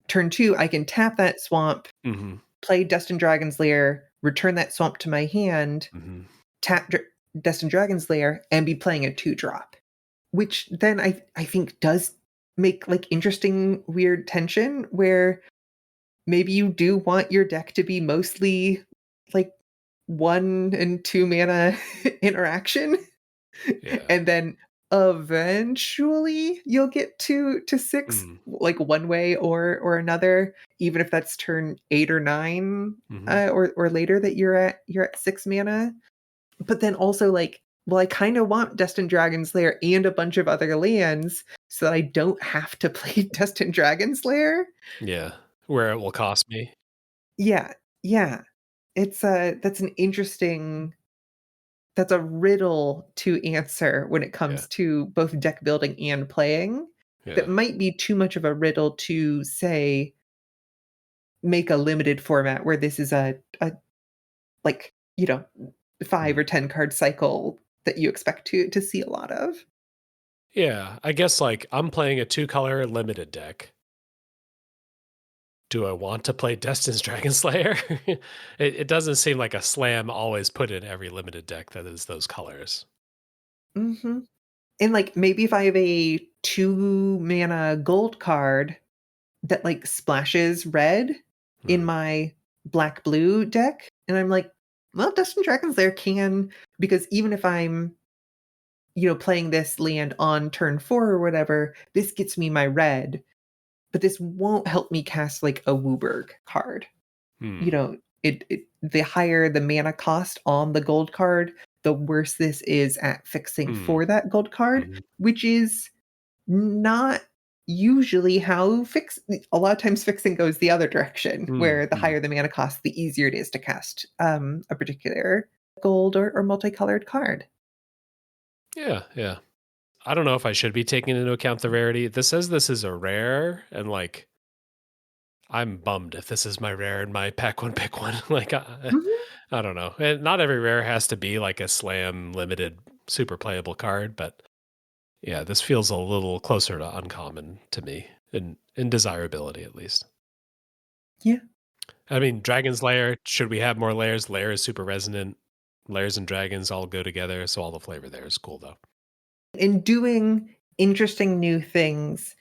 S2: turn 2, I can tap that swamp,
S1: Hmm.
S2: play Destined Dragon's Lair, return that swamp to my hand,
S1: Hmm.
S2: tap Destined Dragon's Lair, and be playing a 2-drop. Which then I think does make, like, interesting, weird tension where maybe you do want your deck to be mostly, like, 1 and 2 mana interaction,
S1: Yeah.
S2: and then eventually you'll get to 6,
S1: Mm.
S2: like, one way or another, even if that's turn 8 or 9,
S1: Hmm.
S2: or later that you're at 6 mana. But then also, like, well, I kinda want Destined Dragon's Lair and a bunch of other lands so that I don't have to play Destined Dragon's Lair.
S1: Yeah. Where it will cost me.
S2: Yeah, yeah. It's a that's an interesting that's a riddle to answer when it
S1: Yeah.
S2: comes to both deck building and playing that
S1: Yeah.
S2: might be too much of a riddle to, say, make a limited format where this is a like, 5
S1: Mm.
S2: or 10 card cycle that you expect to see a lot of.
S1: Yeah. I guess like I'm playing a two color limited deck. Do I want to play Destin's Dragon Slayer? It doesn't seem like a slam always put in every limited deck that is those colors.
S2: Mhm. And, like, maybe if I have a 2 mana gold card that like splashes red in
S1: Hmm.
S2: my black blue deck. And I'm like, well, Dust and Dragons Lair can, because even if I'm, playing this land on turn 4 or whatever, this gets me my red, but this won't help me cast like a Wooburg card.
S1: Hmm.
S2: The higher the mana cost on the gold card, the worse this is at fixing
S1: Hmm.
S2: for that gold card,
S1: Hmm.
S2: which is not usually how a lot of times fixing goes the other direction,
S1: Hmm.
S2: where the
S1: Hmm.
S2: higher the mana cost, the easier it is to cast a particular gold or multicolored card.
S1: Yeah. Yeah. I don't know if I should be taking into account the rarity. This says this is a rare, and like I'm bummed if this is my rare and my pack one pick one. Like
S2: Mhm.
S1: I don't know. And not every rare has to be like a slam limited super playable card, but yeah, this feels a little closer to uncommon to me in desirability at least.
S2: Yeah.
S1: I mean, Dragon's Lair, should we have more layers? Lair is super resonant. Layers and dragons all go together, so all the flavor there is cool though.
S2: In doing interesting new things,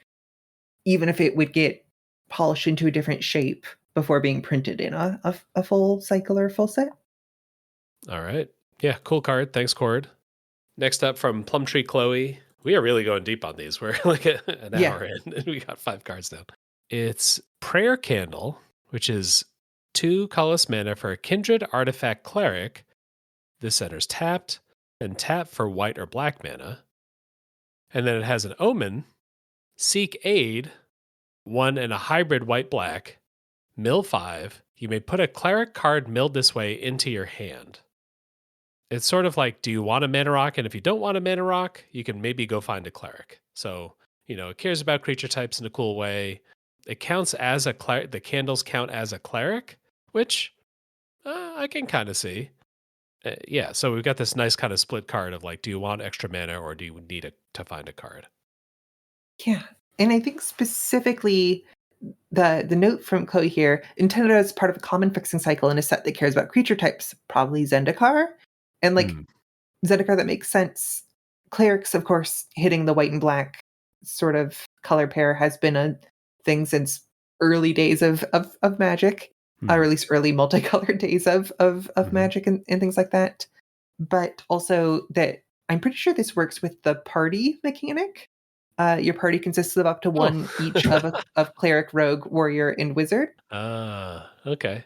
S2: even if it would get polished into a different shape before being printed in a full cycle or full set.
S1: All right. Yeah, cool card. Thanks, Cord. Next up from Plumtree Chloe. We are really going deep on these. We're like an
S2: Yeah.
S1: hour in and we got 5 cards now. It's Prayer Candle, which is 2 colorless mana for a Kindred Artifact Cleric. This enters tapped and tap for white or black mana. And then it has an omen, Seek Aid, 1 and a hybrid white black, mill 5. You may put a cleric card milled this way into your hand. It's sort of like, do you want a mana rock? And if you don't want a mana rock, you can maybe go find a cleric. So, it cares about creature types in a cool way. It counts as a cleric. The candles count as a cleric, which I can kind of see. Yeah, so we've got this nice kind of split card of like, do you want extra mana or do you need it to find a card?
S2: Yeah. And I think specifically the note from Chloe here, intended as part of a common fixing cycle in a set that cares about creature types, probably Zendikar. And like
S1: Hmm.
S2: Zendikar, that makes sense. Clerics, of course, hitting the white and black sort of color pair has been a thing since early days of Magic, or
S1: Hmm.
S2: at least early multicolored days of
S1: Hmm.
S2: Magic and things like that. But also that I'm pretty sure this works with the party mechanic. Your party consists of up to
S1: Oh.
S2: one each of cleric, rogue, warrior, and wizard.
S1: Okay.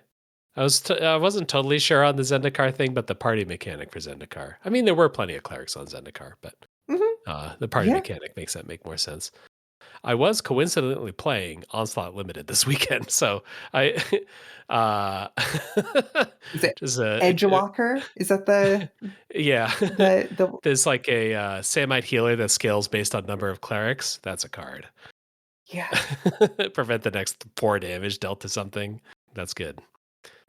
S1: I wasn't totally sure on the Zendikar thing, but the party mechanic for Zendikar. I mean, there were plenty of clerics on Zendikar, but
S2: Mhm.
S1: the party
S2: Yeah.
S1: mechanic makes that make more sense. I was coincidentally playing Onslaught Limited this weekend, so I uh,
S2: Is it
S1: just
S2: Edgewalker? Is that the
S1: yeah.
S2: the
S1: There's like a Samite healer that scales based on number of clerics. That's a card.
S2: yeah.
S1: Prevent the next 4 damage dealt to something. That's good.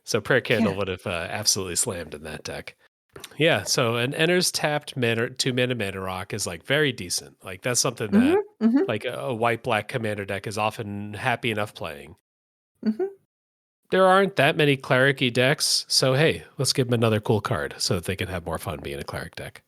S1: So Prayer Candle
S2: Yeah.
S1: would have absolutely slammed in that deck. Yeah, so an enters tapped mana 2 mana mana rock is like very decent. Like that's something that
S2: Mhm. Mhm.
S1: like a white black commander deck is often happy enough playing.
S2: Mhm.
S1: There aren't that many cleric-y decks, so hey, let's give them another cool card so that they can have more fun being a cleric deck.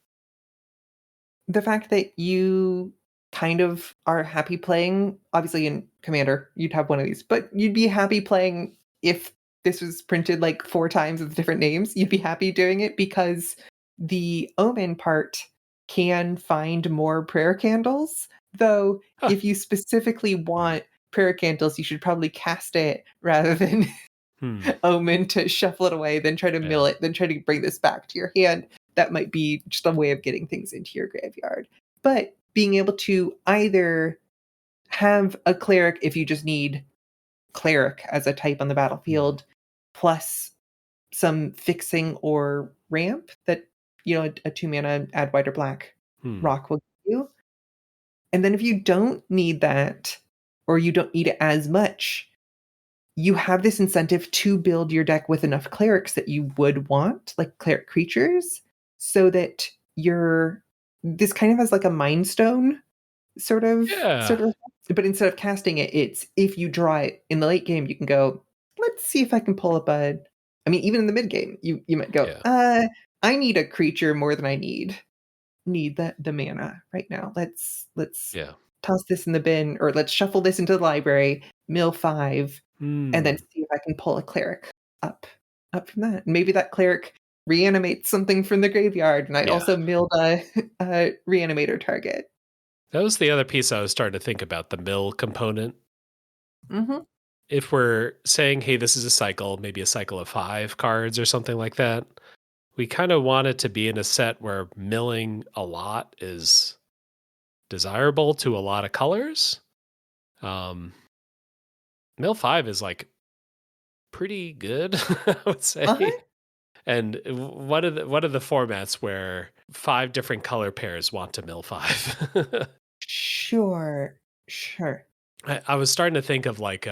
S2: The fact that you kind of are happy playing, obviously in Commander, you'd have one of these, but you'd be happy playing if this was printed like 4 times with different names, you'd be happy doing it because the Omen part can find more prayer candles, though
S1: Huh.
S2: if you specifically want prayer candles, you should probably cast it rather than
S1: Hmm.
S2: Omen to shuffle it away, then try to
S1: Yeah.
S2: mill it, then try to bring this back to your hand. That might be just a way of getting things into your graveyard. But being able to either have a cleric if you just need cleric as a type on the
S1: Hmm.
S2: battlefield, plus some fixing or ramp that, a 2 mana add white or black
S1: Hmm.
S2: rock will give you. And then if you don't need that, or you don't need it as much, you have this incentive to build your deck with enough clerics that you would want, like cleric creatures, so that you're this kind of has like a mind stone
S1: Yeah.
S2: sort of, but instead of casting it, it's if you draw it in the late game, you can go, let's see if I can pull up I mean, even in the mid game, you might go,
S1: Yeah.
S2: I need a creature more than I need the mana right now. Let's
S1: Yeah.
S2: toss this in the bin, or let's shuffle this into the library, mill 5, and then
S1: Hmm.
S2: see if I can pull a cleric up up from that. Maybe that cleric reanimates something from the graveyard, and I
S1: Yeah.
S2: also milled a a reanimator target.
S1: That was the other piece I was starting to think about, the mill component.
S2: Mhm.
S1: If we're saying, hey, this is a cycle, maybe a cycle of 5 cards or something like that, we kind of want it to be in a set where milling a lot is desirable to a lot of colors. Um, Mill 5 is like pretty good, I would
S2: Uh-huh.
S1: say. And what are the formats where 5 different color pairs want to mill 5?
S2: Sure. Sure.
S1: I was starting to think of like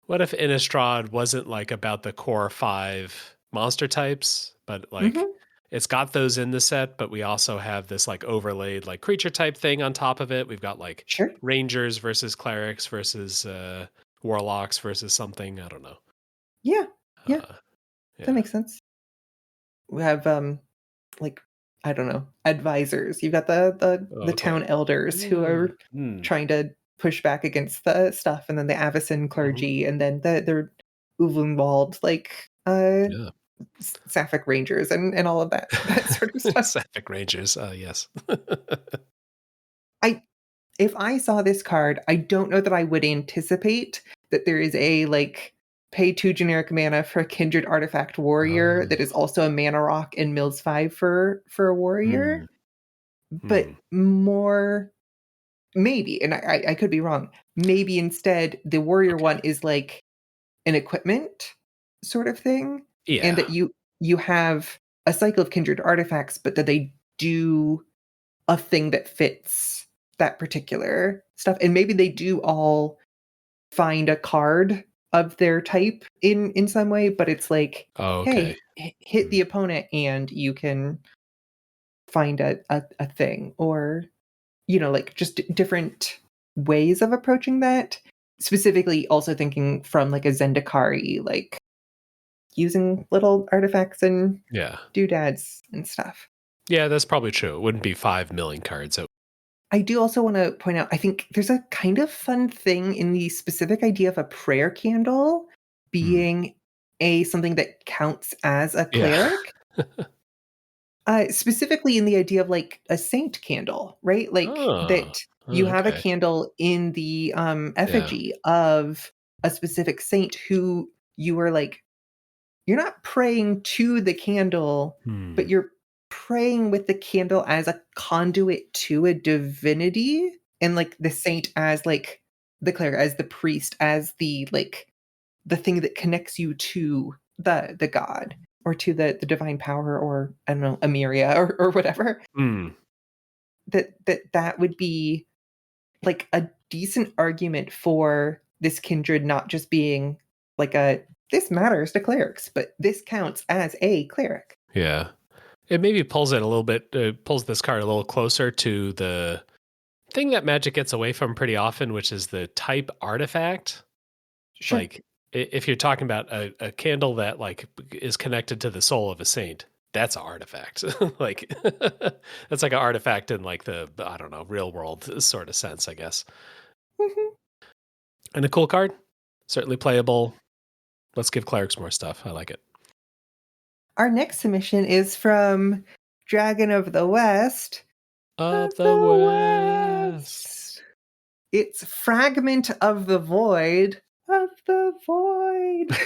S1: what if Innistrad wasn't like about the core 5 monster types, but like
S2: Mhm.
S1: it's got those in the set, but we also have this like overlaid like creature type thing on top of it. We've got like
S2: Sure.
S1: rangers versus clerics versus warlocks versus something. I don't know.
S2: Yeah. Yeah.
S1: Uh,
S2: That
S1: yeah.
S2: makes sense. We have, like, I don't know, advisors. You've got the
S1: Oh, okay.
S2: town elders who
S1: Mm,
S2: are
S1: mm,
S2: trying to push back against the stuff, and then the Avacyn
S1: mhm.
S2: clergy, and then the Uvenwald, like,
S1: Yeah.
S2: Sapphic Rangers and all of that that sort of stuff.
S1: Sapphic Rangers. Yes.
S2: I If I saw this card, I don't know that I would anticipate that there is a, like, pay 2 generic mana for a Kindred Artifact warrior that is
S1: Oh.
S2: also a mana rock and mills 5 for a warrior,
S1: Mm,
S2: but
S1: mm.
S2: more maybe, and I could be wrong, maybe instead the warrior one
S1: Okay.
S2: is like an equipment sort of thing, and
S1: Yeah.
S2: that you have a cycle of Kindred Artifacts, but that they do a thing that fits that particular stuff, and maybe they do all find a card of their type in some way, but it's like,
S1: Oh, okay.
S2: "Hey, hit
S1: Mm.
S2: the opponent and you can find a thing," or, like, just different ways of approaching that. Specifically, also thinking from, like, a Zendikari, like, using little artifacts and
S1: Yeah.
S2: doodads and stuff.
S1: Yeah, that's probably true. It wouldn't be 5 milling cards.
S2: I do also wanna point out, I think there's a kind of fun thing in the specific idea of a prayer candle
S1: Mm.
S2: being something that counts as a
S1: Yeah.
S2: cleric, specifically in the idea of, like, a saint candle, right? Like,
S1: Oh.
S2: that you
S1: Oh,
S2: have a
S1: okay.
S2: candle in the,
S1: Yeah.
S2: effigy of a specific saint who you are, like, you're not praying to the candle, but
S1: Hmm.
S2: you're praying with the candle as a conduit to a divinity, and, like, the saint as, like, the cleric, as the priest, as the, like, the thing that connects you to the god, or to the divine power, or, I don't know, Emiria, or whatever.
S1: Mm.
S2: That would be, like, a decent argument for this kindred not just being like a, "This matters to clerics, but this counts as a cleric."
S1: Yeah. It maybe pulls it a little bit, pulls this card a little closer to the thing that Magic gets away from pretty often, which is the type artifact.
S2: Sure.
S1: Like, if you're talking about a candle that like is connected to the soul of a saint, that's an artifact. Like, that's like an artifact in like the I don't know, real world sort of sense, I guess.
S2: Mhm.
S1: And a cool card, certainly playable. Let's give clerics more stuff. I like it.
S2: Our next submission is from Dragon of
S1: Of the
S2: the
S1: West.
S2: West. It's Fragment of the Void of the Void.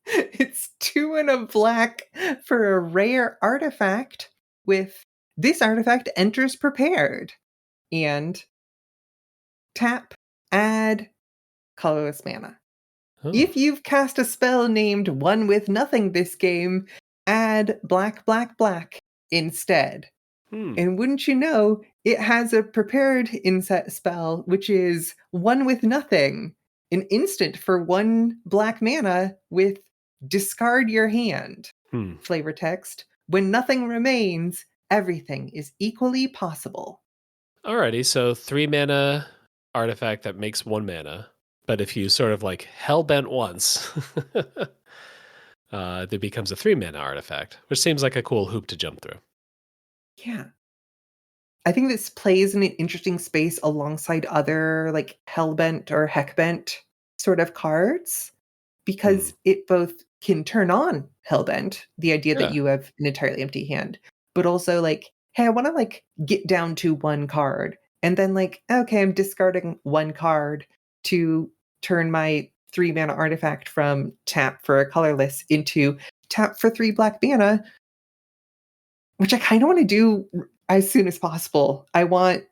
S2: It's 2 and a black for a rare artifact with this artifact enters prepared. And tap, add colorless mana.
S1: Oh.
S2: If you've cast a spell named One with Nothing this game, add black, black, black instead.
S1: Hmm.
S2: And wouldn't you know, it has a prepared inset spell, which is One with Nothing, an instant for 1 black mana with discard your hand.
S1: Hmm.
S2: Flavor text. When nothing remains, everything is equally possible.
S1: Alrighty, so 3 mana artifact that makes 1 mana. But if you sort of like hellbent once, it becomes a 3 mana artifact, which seems like a cool hoop to jump through.
S2: Yeah. I think this plays in an interesting space alongside other like Hellbent or Heckbent sort of cards
S1: Hmm.
S2: because it both can turn on Hellbent, the idea that
S1: Yeah.
S2: you have an entirely empty hand, but also like, hey, I want to like get down to one card. And then like, okay, I'm discarding one card to turn my 3 mana artifact from tap for a colorless into tap for 3 black mana, which I kind of want to do as soon as possible. I want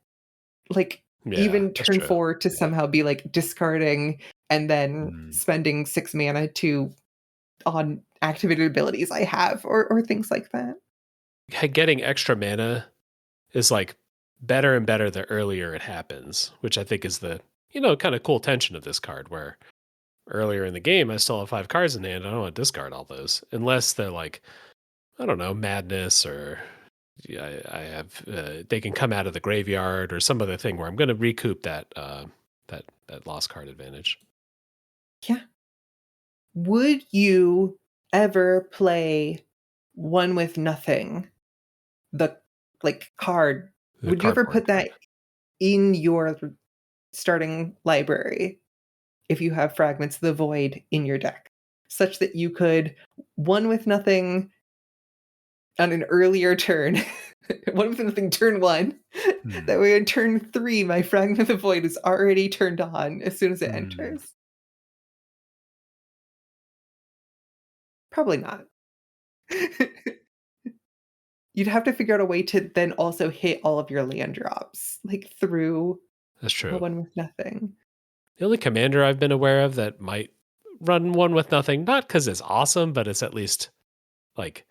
S2: like
S1: Yeah.
S2: even
S1: That's
S2: turn
S1: true.
S2: 4 to
S1: Yeah.
S2: somehow be like discarding and then
S1: Mm.
S2: spending 6 mana to on activated abilities I have or things like that.
S1: Getting extra mana is like better and better the earlier it happens, which I think is the, kind of cool tension of this card where earlier in the game I still have 5 cards in hand. I don't want to discard all those unless they're like, I don't know, madness or yeah, I have they can come out of the graveyard or some other thing where I'm going to recoup that lost card advantage.
S2: Yeah. Would you ever play one with nothing? The like card.
S1: The
S2: Would you ever
S1: cardboard
S2: put
S1: card.
S2: that in your starting library if you have Fragments of the Void in your deck? Such that you could one with nothing on an earlier turn. One with nothing turn 1.
S1: Hmm.
S2: That way on turn 3, my Fragment of the Void is already turned on as soon as it
S1: Hmm.
S2: enters. Probably not. You'd have to figure out a way to then also hit all of your land drops, like, through
S1: That's
S2: a
S1: true.
S2: one with nothing.
S1: The only commander I've been aware of that might run one with nothing, not because it's awesome, but it's at least like,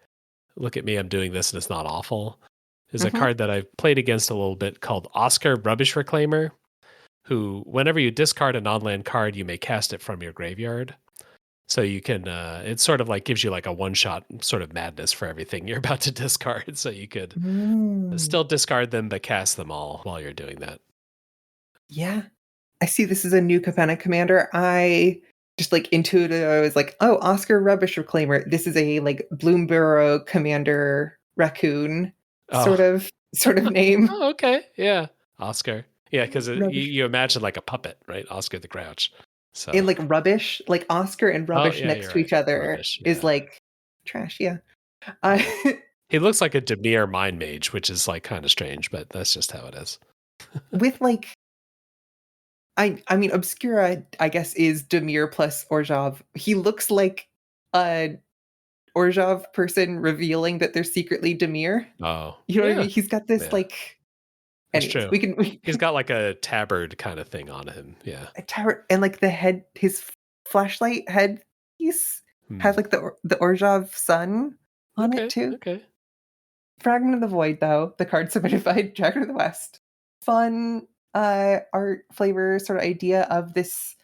S1: look at me, I'm doing this and it's not awful, is a
S2: Mhm.
S1: card that I've played against a little bit called Oscar Rubbish Reclaimer, who, whenever you discard a non-land card, you may cast it from your graveyard. So you can, it sort of like gives you like a one-shot sort of madness for everything you're about to discard. So you could
S2: Mm.
S1: still discard them, but cast them all while you're doing that.
S2: Yeah. I see this is a new Capenna commander. I just, like, intuitive I was like, "Oh, Oscar Rubbish Reclaimer." This is a, like, Bloomburrow commander raccoon
S1: Oh,
S2: sort of name.
S1: oh, okay. Yeah. Oscar. Yeah, because
S2: Rubbish.
S1: you imagine like a puppet, right? Oscar the Grouch. So,
S2: And, like, rubbish, like, Oscar and
S1: oh,
S2: rubbish
S1: yeah,
S2: next
S1: you're
S2: to
S1: right.
S2: each other
S1: Rubbish.
S2: is,
S1: Yeah.
S2: like, trash, yeah. Uh,
S1: Yeah. He looks like a Demir mind mage, which is like kind of strange, but that's just how it is.
S2: with, like I mean, Obscura, I guess, is Demir plus Orzhov. He looks like a Orzhov person revealing that they're secretly Demir.
S1: Oh,
S2: You know what I
S1: yeah.
S2: mean? He's got this,
S1: Yeah.
S2: like
S1: That's
S2: anyways,
S1: true.
S2: we
S1: He's got like a tabard kind of thing on him. Yeah.
S2: a tower and, like, the head his flashlight headpiece has,
S1: Hmm.
S2: like, the Orzhov sun on it
S1: Okay.
S2: too.
S1: Okay.
S2: Fragment of the Void, though, the card submitted by Dragon of the West. Fun, art flavor sort of idea of this,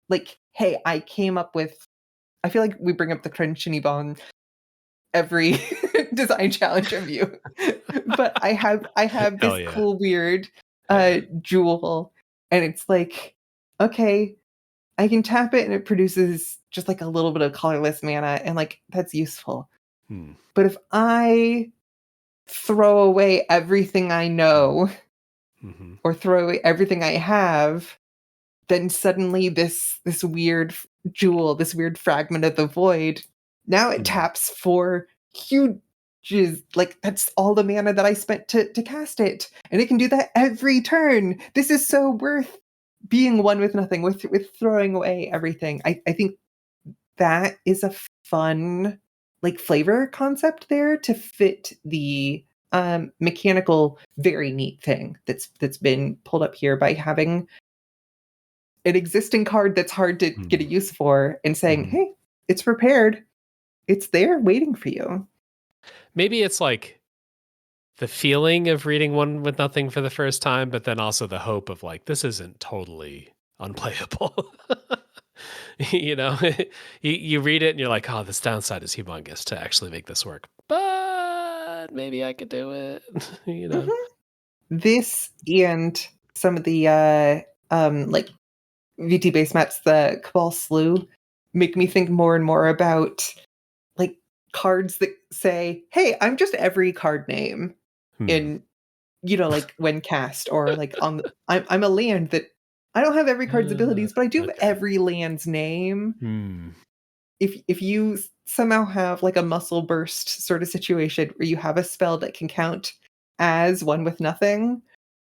S2: like, "Hey, I came up with." I feel like we bring up the Crunchini Bone every design challenge of you. But I have
S1: Hell
S2: this
S1: yeah.
S2: cool, weird,
S1: Yeah.
S2: jewel, and it's like, okay, I can tap it and it produces just, like, a little bit of colorless mana, and, like, that's useful.
S1: Hmm.
S2: But if I throw away everything I
S1: Hmm.
S2: know
S1: Hmm.
S2: or throw away everything I have, then suddenly this weird jewel, this weird fragment of the void, now it
S1: Hmm.
S2: taps for huge like that's all the mana that I spent to cast it. And it can do that every turn. This is so worth being one with nothing, with throwing away everything. I think that is a fun like flavor concept there to fit the mechanical very neat thing that's been pulled up here by having an existing card that's hard to get a
S1: Hmm.
S2: use for and saying,
S1: Hmm.
S2: "Hey, it's prepared. It's there waiting for you."
S1: Maybe it's like the feeling of reading one with nothing for the first time, but then also the hope of like, this isn't totally unplayable. you know, you read it and you're like, oh, this downside is humongous to actually make this work, but maybe I could do it.
S2: Mhm. This and some of the like VT base mats, the Cabal Slew, make me think more and more about like cards that say, "Hey, I'm just every card name
S1: Hmm.
S2: in like when cast or like on the, I'm a land that I don't have every card's abilities, but I do have
S1: Okay.
S2: every land's name.
S1: Hmm.
S2: If you somehow have like a muscle burst sort of situation where you have a spell that can count as one with nothing,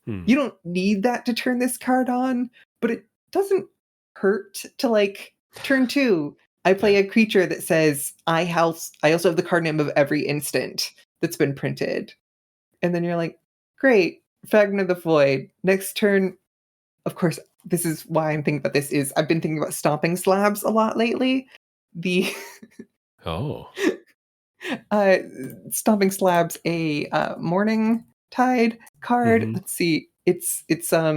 S1: Hmm.
S2: you don't need that to turn this card on, but it doesn't hurt to like turn 2. I play
S1: Yeah.
S2: a creature that says I also have the card name of every instant that's been printed. And then you're like, great, Fagner the Void. Next turn, of course, this is why I'm thinking about this is I've been thinking about stomping slabs a lot lately. The
S1: Oh.
S2: uh, stomping slabs, a morning tide card.
S1: Hmm.
S2: Let's see. It's I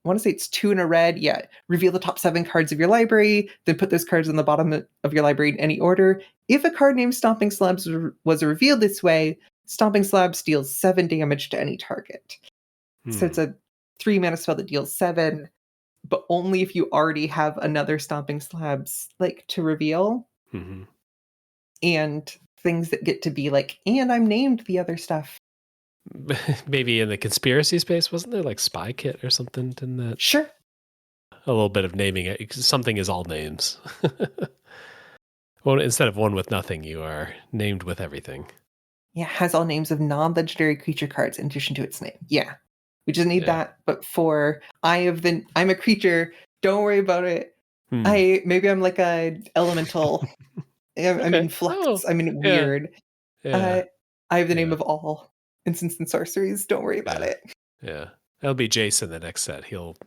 S2: want to say it's 2 and a red. Yeah. Reveal the top 7 cards of your library, then put those cards on the bottom of your library in any order. If a card named Stomping Slabs was revealed this way, Stomping Slabs deals 7 damage to any target. So
S1: Hmm.
S2: it's a 3 mana spell that deals 7, but only if you already have another Stomping Slabs like to reveal,
S1: Hmm.
S2: and things that get to be like, and I'm named the other stuff.
S1: Maybe in the conspiracy space, wasn't there like Spy Kit or something? Didn't that
S2: Sure.
S1: a little bit of naming it? 'Cause something is all names. Well, instead of one with nothing, you are named with everything.
S2: Yeah, has all names of non-legendary creature cards in addition to its name. Yeah. We just need
S1: Yeah.
S2: that, but for I'm a creature, don't worry about it.
S1: Hmm.
S2: Maybe I'm like a elemental. I
S1: Okay.
S2: mean
S1: Oh,
S2: flux. I mean
S1: yeah.
S2: weird.
S1: Yeah.
S2: Uh, I have the name
S1: Yeah.
S2: of all instants and sorceries. Don't worry about
S1: Yeah.
S2: it.
S1: Yeah. That'll be Jason the next set. He'll,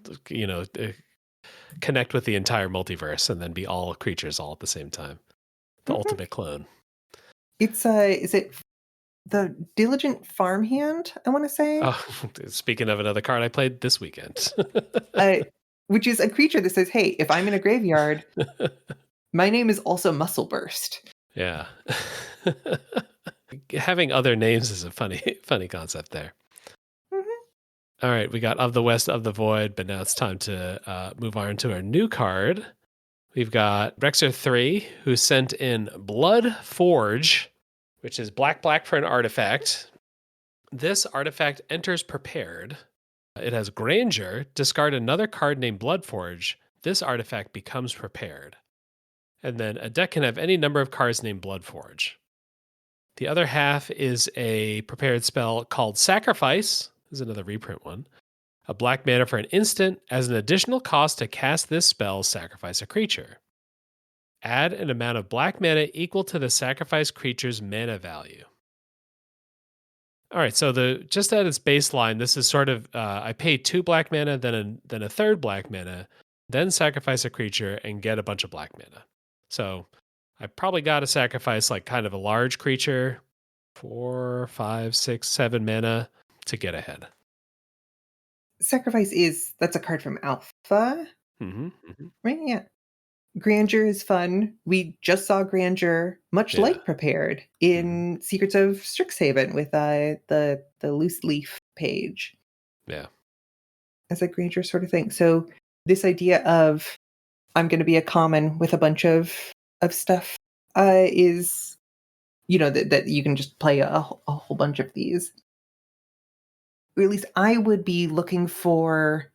S1: connect with the entire multiverse and then be all creatures all at the same time. The
S2: Mhm.
S1: ultimate clone.
S2: It's is it the diligent farmhand? I want to say.
S1: Oh, speaking of another card I played this weekend.
S2: Uh, which is a creature that says, "Hey, if I'm in a graveyard, my name is also Muscle Burst."
S1: Yeah. Having other names is a funny concept there.
S2: Mhm.
S1: All right, we got Of the West, Of the Void, but now it's time to move on to our new card. We've got Rexer 3, who sent in Blood Forge, which is black for an artifact. This artifact enters prepared. It has Grandeur. Discard another card named Blood Forge. This artifact becomes prepared. And then a deck can have any number of cards named Blood Forge. The other half is a prepared spell called Sacrifice. This is another reprint one. A black mana for an instant. As an additional cost to cast this spell, sacrifice a creature. Add an amount of black mana equal to the sacrificed creature's mana value. All right, so the just at its baseline, this is sort of I pay 2 black mana, then a third black mana, then sacrifice a creature and get a bunch of black mana. So I probably got to sacrifice like kind of a large creature, 4, 5, 6, 7 mana to get ahead.
S2: Sacrifice is that's a card from Alpha,
S1: Hmm. Hmm.
S2: right? Yeah. Grandeur is fun. We just saw Grandeur, much
S1: Yeah.
S2: like Prepared,
S1: Hmm.
S2: in Secrets of Strixhaven with the loose leaf page
S1: Yeah.
S2: as a Grandeur sort of thing. So this idea of I'm going to be a common with a bunch of stuff is that you can just play a whole bunch of these. Or at least I would be looking for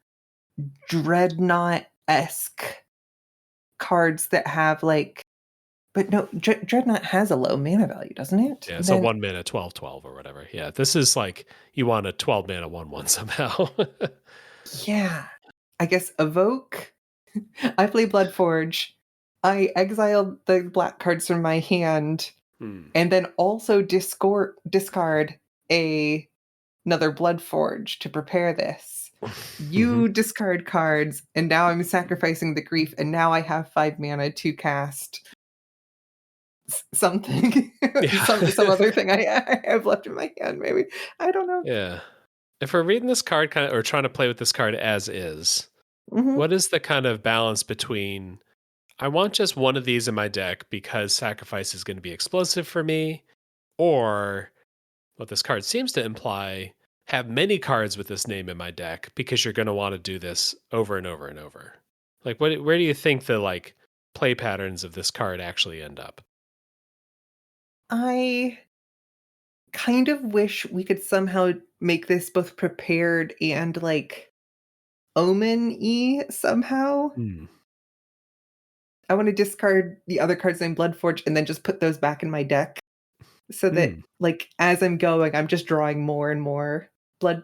S2: dreadnought esque cards that have like, but no, dreadnought has a low mana value, doesn't it?
S1: Yeah.
S2: And
S1: So
S2: then
S1: 1 mana, 12/12 or whatever. Yeah. This is like you want a 12 mana 1/1 somehow.
S2: yeah, I guess evoke. I play Bloodforge. I exile the black cards from my hand,
S1: Hmm.
S2: and then also discard a another Bloodforge to prepare this.
S1: Hmm.
S2: You discard cards, and now I'm sacrificing the grief, and now I have 5 mana to cast something, some
S1: Yeah.
S2: other thing I have left in my hand. Maybe I don't know.
S1: Yeah. If we're reading this card kind of or trying to play with this card as is,
S2: Hmm.
S1: what is the kind of balance between I want just one of these in my deck because sacrifice is going to be explosive for me, or what this card seems to imply, have many cards with this name in my deck because you're going to want to do this over and over and over. Like where do you think the like play patterns of this card actually end up?
S2: I kind of wish we could somehow make this both prepared and, like, omen-y somehow.
S1: Mm.
S2: I wanna discard the other cards named Bloodforge and then just put those back in my deck so that,
S1: Mm.
S2: like, as I'm going, I'm just drawing more and more. Blood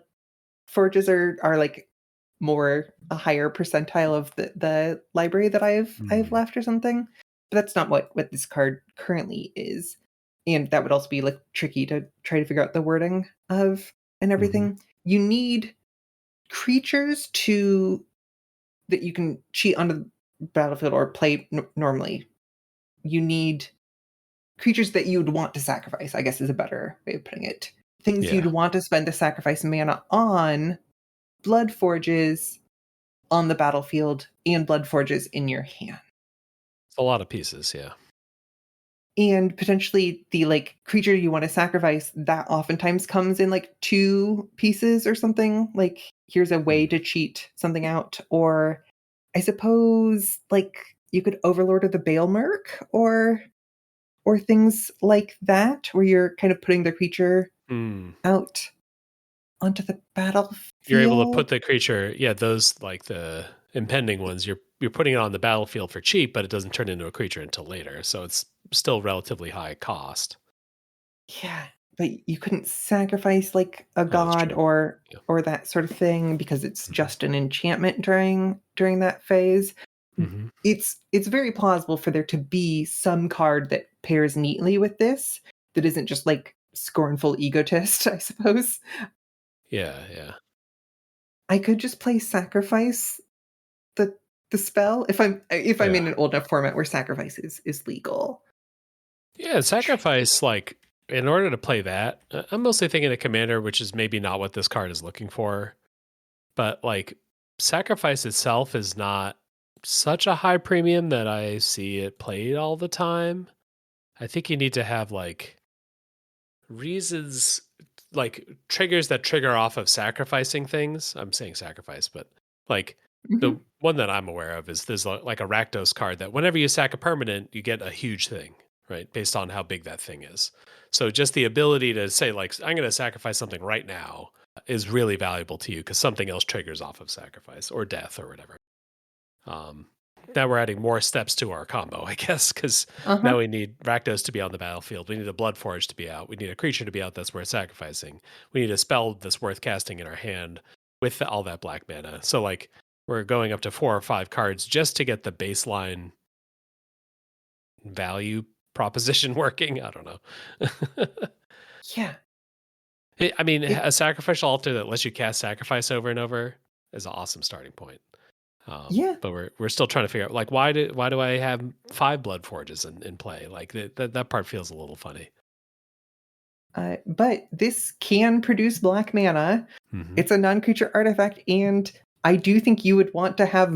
S2: Forges are, like, more a higher percentile of the library that I've
S1: Mm.
S2: left or something, but that's not what this card currently is, and that would also be, like, tricky to try to figure out the wording of and
S1: Mhm.
S2: everything. You need creatures to that you can cheat on the battlefield or play normally. You need creatures that you'd want to sacrifice, I guess is a better way of putting it. Things
S1: Yeah.
S2: you'd want to spend to sacrifice mana on, blood forges on the battlefield, and blood forges in your hand.
S1: It's a lot of pieces, yeah.
S2: And potentially the, like, creature you wanna sacrifice, that oftentimes comes in, like, 2 pieces or something, like, here's a way
S1: Mm.
S2: to cheat something out, or I suppose, like, you could Overlord of the Baelmerk or things like that, where you're kind of putting the creature
S1: Mm.
S2: out onto the
S1: You're able to
S2: battlefield.
S1: put the creature, yeah, those like the impending ones, you're putting it on the battlefield for cheap, but it doesn't turn into a creature until later, so it's still relatively high cost.
S2: Yeah, but you couldn't sacrifice, like, a
S1: Oh, that's
S2: god
S1: true. Yeah.
S2: or that sort of thing because it's
S1: Mhm.
S2: just an enchantment during that phase.
S1: Mhm.
S2: It's very plausible for there to be some card that pairs neatly with this that isn't just, like, scornful egotist, I suppose.
S1: Yeah, yeah.
S2: I could just play sacrifice the the spell if I'm
S1: Yeah.
S2: in an old enough format where sacrifice is legal.
S1: Yeah,
S2: Tr
S1: sacrifice, like, in order to play that, I'm mostly thinking of commander, which is maybe not what this card is looking for. But like sacrifice itself is not such a high premium that I see it played all the time. I think you need to have like reasons, like triggers that trigger off of sacrificing things. I'm saying sacrifice, but like the
S2: Mhm.
S1: one that I'm aware of is there's like a Rakdos card that whenever you sack a permanent, you get a huge thing, right? Based on how big that thing is. So just the ability to say like I'm going to sacrifice something right now is really valuable to you because something else triggers off of sacrifice or death or whatever. Um, Now we're adding more steps to our combo, I guess, because
S2: Uh-huh.
S1: now we need Rakdos to be on the battlefield. We need a Blood Forge to be out. We need a creature to be out that's worth sacrificing. We need a spell that's worth casting in our hand with all that black mana. So, like, we're going up to 4 or 5 cards just to get the baseline value proposition working. I don't know.
S2: Yeah.
S1: I mean,
S2: It
S1: a sacrificial altar that lets you cast sacrifice over and over is an awesome starting point.
S2: yeah.
S1: But we're still trying to figure out like why do I have 5 blood forges in play? Like that part feels a little funny.
S2: But this can produce black mana.
S1: Hmm.
S2: It's a non-creature artifact, and I do think you would want to have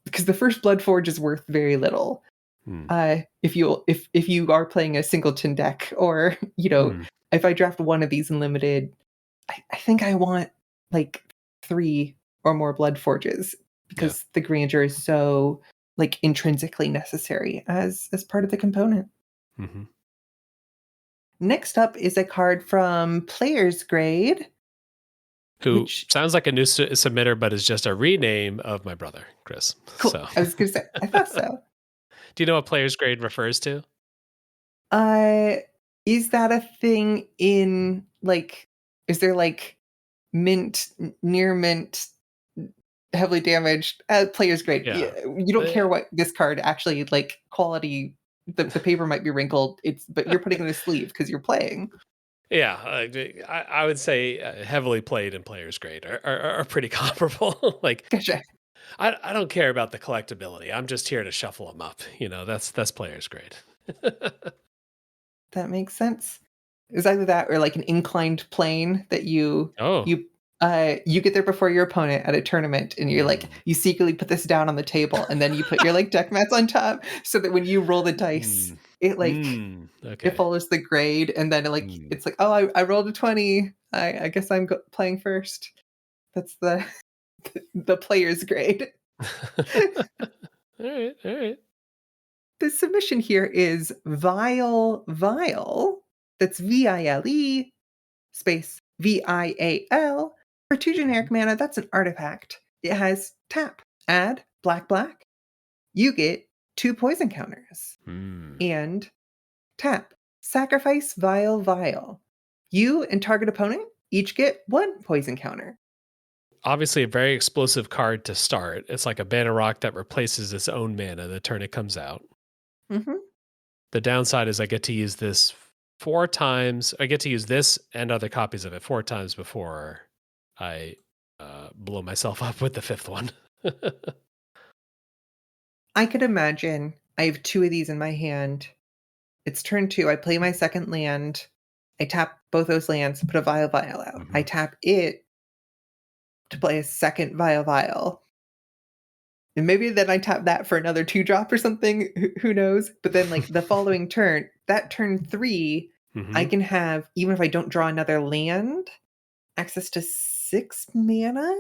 S2: because the first Blood Forge is worth very little.
S1: Mm.
S2: If you are playing a singleton deck, or
S1: Mm.
S2: if I draft one of these in limited, I think I want like 3 or more Blood Forges
S1: Yeah.
S2: because the grandeur is so like intrinsically necessary as part of the component.
S1: Hmm.
S2: Next up is a card from Player's Grade,
S1: Who
S2: which
S1: sounds like a new submitter, but is just a rename of my brother, Chris.
S2: cool.
S1: So,
S2: I was gonna say, I thought so.
S1: do you know what player's grade refers to?
S2: Uh, is that a thing in like, is there like mint, near mint, heavily damaged? Player's grade.
S1: Yeah.
S2: Yeah, you don't
S1: Uh,
S2: care what this card actually like quality. The paper might be wrinkled. But you're putting it in a sleeve because you're playing.
S1: Yeah, I would say heavily played and players grade are pretty comparable. Like
S2: Gotcha.
S1: I don't care about the collectability. I'm just here to shuffle them up. You know, that's players grade.
S2: That makes sense. It's either that or like an inclined plane that
S1: Oh.
S2: you get there before your opponent at a tournament and you're like
S1: Mm.
S2: you secretly put this down on the table and then you put your like deck mats on top so that when you roll the dice
S1: Mm.
S2: it like it
S1: Okay.
S2: follows the grade and then like
S1: Mm.
S2: it's like oh I rolled a 20 I guess I'm playing first. That's the the player's grade.
S1: All right, all right.
S2: The submission here is Vile Vile. That's Vile space VIAL for 2 generic mana. That's an artifact. It has tap, add, black, black. You get 2 poison counters.
S1: Hmm.
S2: And tap, sacrifice Vile Vile. You and target opponent each get 1 poison counter.
S1: Obviously, a very explosive card to start. It's like a mana rock that replaces its own mana the turn it comes out.
S2: Mm-hmm.
S1: The downside is I get to use this 4 times. I get to use this and other copies of it 4 times before I blow myself up with the 5th one.
S2: I could imagine I have 2 of these in my hand. It's turn 2. I play my second land. I tap both those lands, put a Vile Vile out. I tap it to play a second Vile Vile. And maybe then I tap that for another 2-drop or something. Who knows? But then, like, the following turn, that turn 3, I can have, even if I don't draw another land, access to 6 mana.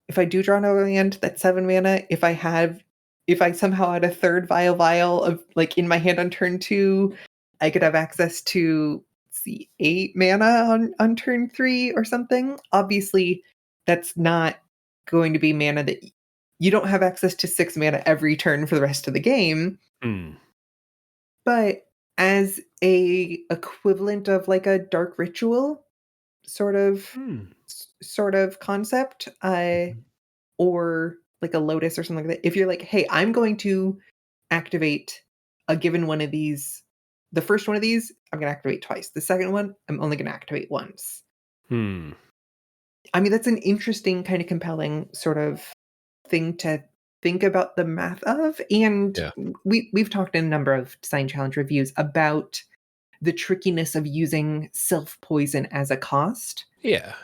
S2: If I do draw another land, that's 7 mana. If I somehow had a third Vile Vile of, like, in my hand on turn 2, I could have access to, let's see, 8 mana on turn 3 or something. Obviously, that's not going to be mana that you don't have access to 6 mana every turn for the rest of the game. But as a equivalent of like a dark ritual sort of concept, or like a lotus or something like that. If you're like, hey, I'm going to activate a given one of these. The first one of these, I'm going to activate twice. The second one, I'm only going to activate once. I mean, that's an interesting kind of compelling sort of thing to think about the math of. And we've talked in a number of Design Challenge reviews about the trickiness of using self-poison as a cost.
S1: Yeah.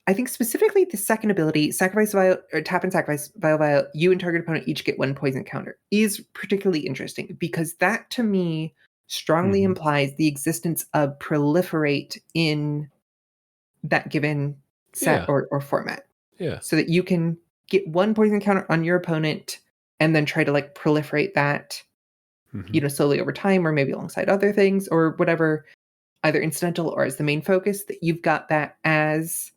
S2: I think specifically the second ability, sacrifice Vile, or tap and sacrifice Vile, you and target opponent each get 1 poison counter, is particularly interesting because that to me strongly implies the existence of proliferate in that given set or format.
S1: Yeah.
S2: So that you can get 1 poison counter on your opponent and then try to like proliferate that, slowly over time, or maybe alongside other things or whatever, either incidental or as the main focus, that you've got that as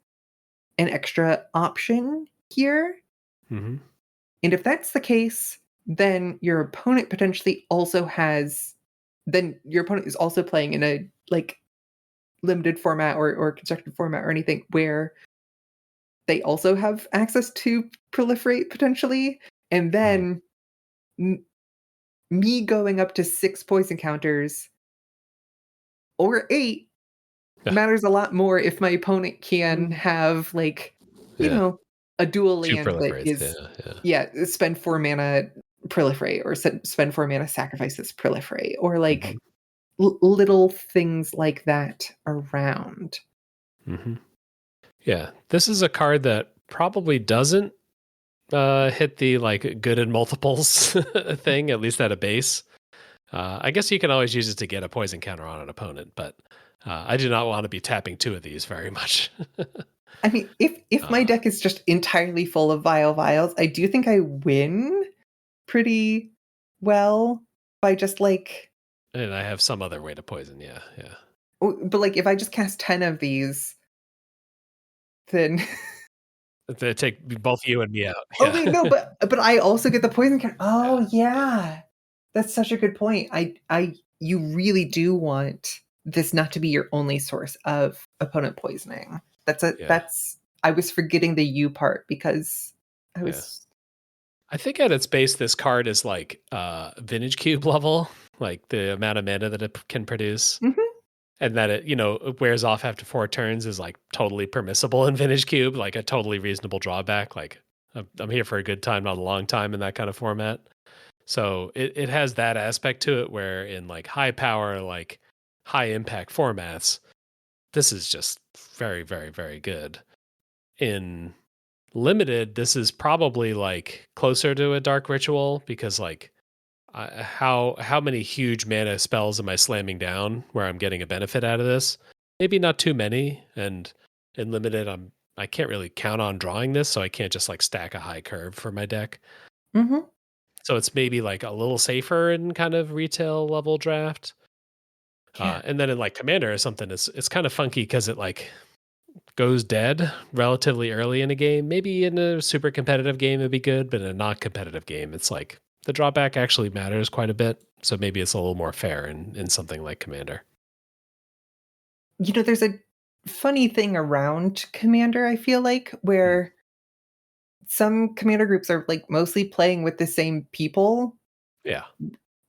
S2: an extra option here. And if that's the case, then your opponent potentially also your opponent is also playing in a like limited format or constructed format or anything where they also have access to proliferate potentially. And then me going up to 6 poison counters or 8 matters a lot more if my opponent can have like, a dual
S1: 2
S2: land that
S1: proliferates.
S2: is, spend 4 mana proliferate or spend 4 mana sacrifice this proliferate or like little things like that around.
S1: Yeah, this is a card that probably doesn't hit the like good in multiples thing, at least at a base. I guess you can always use it to get a poison counter on an opponent, but I do not want to be tapping 2 of these very much.
S2: I mean, if my deck is just entirely full of Vile Viles, I do think I win pretty well by just like...
S1: And I have some other way to poison, yeah.
S2: But like if I just cast 10 of these, then...
S1: They take both you and me out.
S2: Oh wait, no, but I also get the poison counter. Oh yeah. That's such a good point. You really do want this not to be your only source of opponent poisoning. I was forgetting the U part because I was...
S1: I think at its base, this card is like Vintage Cube level, like the amount of mana that it can produce. And that it wears off after 4 turns is like totally permissible in Vintage Cube, like a totally reasonable drawback. Like I'm here for a good time, not a long time in that kind of format. So it has that aspect to it where in like high power, like high impact formats, this is just very, very, very good. In limited, this is probably like closer to a dark ritual because like how many huge mana spells am I slamming down where I'm getting a benefit out of this? Maybe not too many. And in limited, I can't really count on drawing this, so I can't just like stack a high curve for my deck. So it's maybe like a little safer in kind of retail level draft.
S2: Yeah.
S1: And then in like Commander or something, it's kind of funky because it like goes dead relatively early in a game. Maybe in a super competitive game it'd be good, but in a not competitive game, it's like the drawback actually matters quite a bit. So maybe it's a little more fair in something like Commander.
S2: There's a funny thing around Commander, I feel like,
S1: Mm.
S2: where some Commander groups are, like, mostly playing with the same people
S1: Yeah.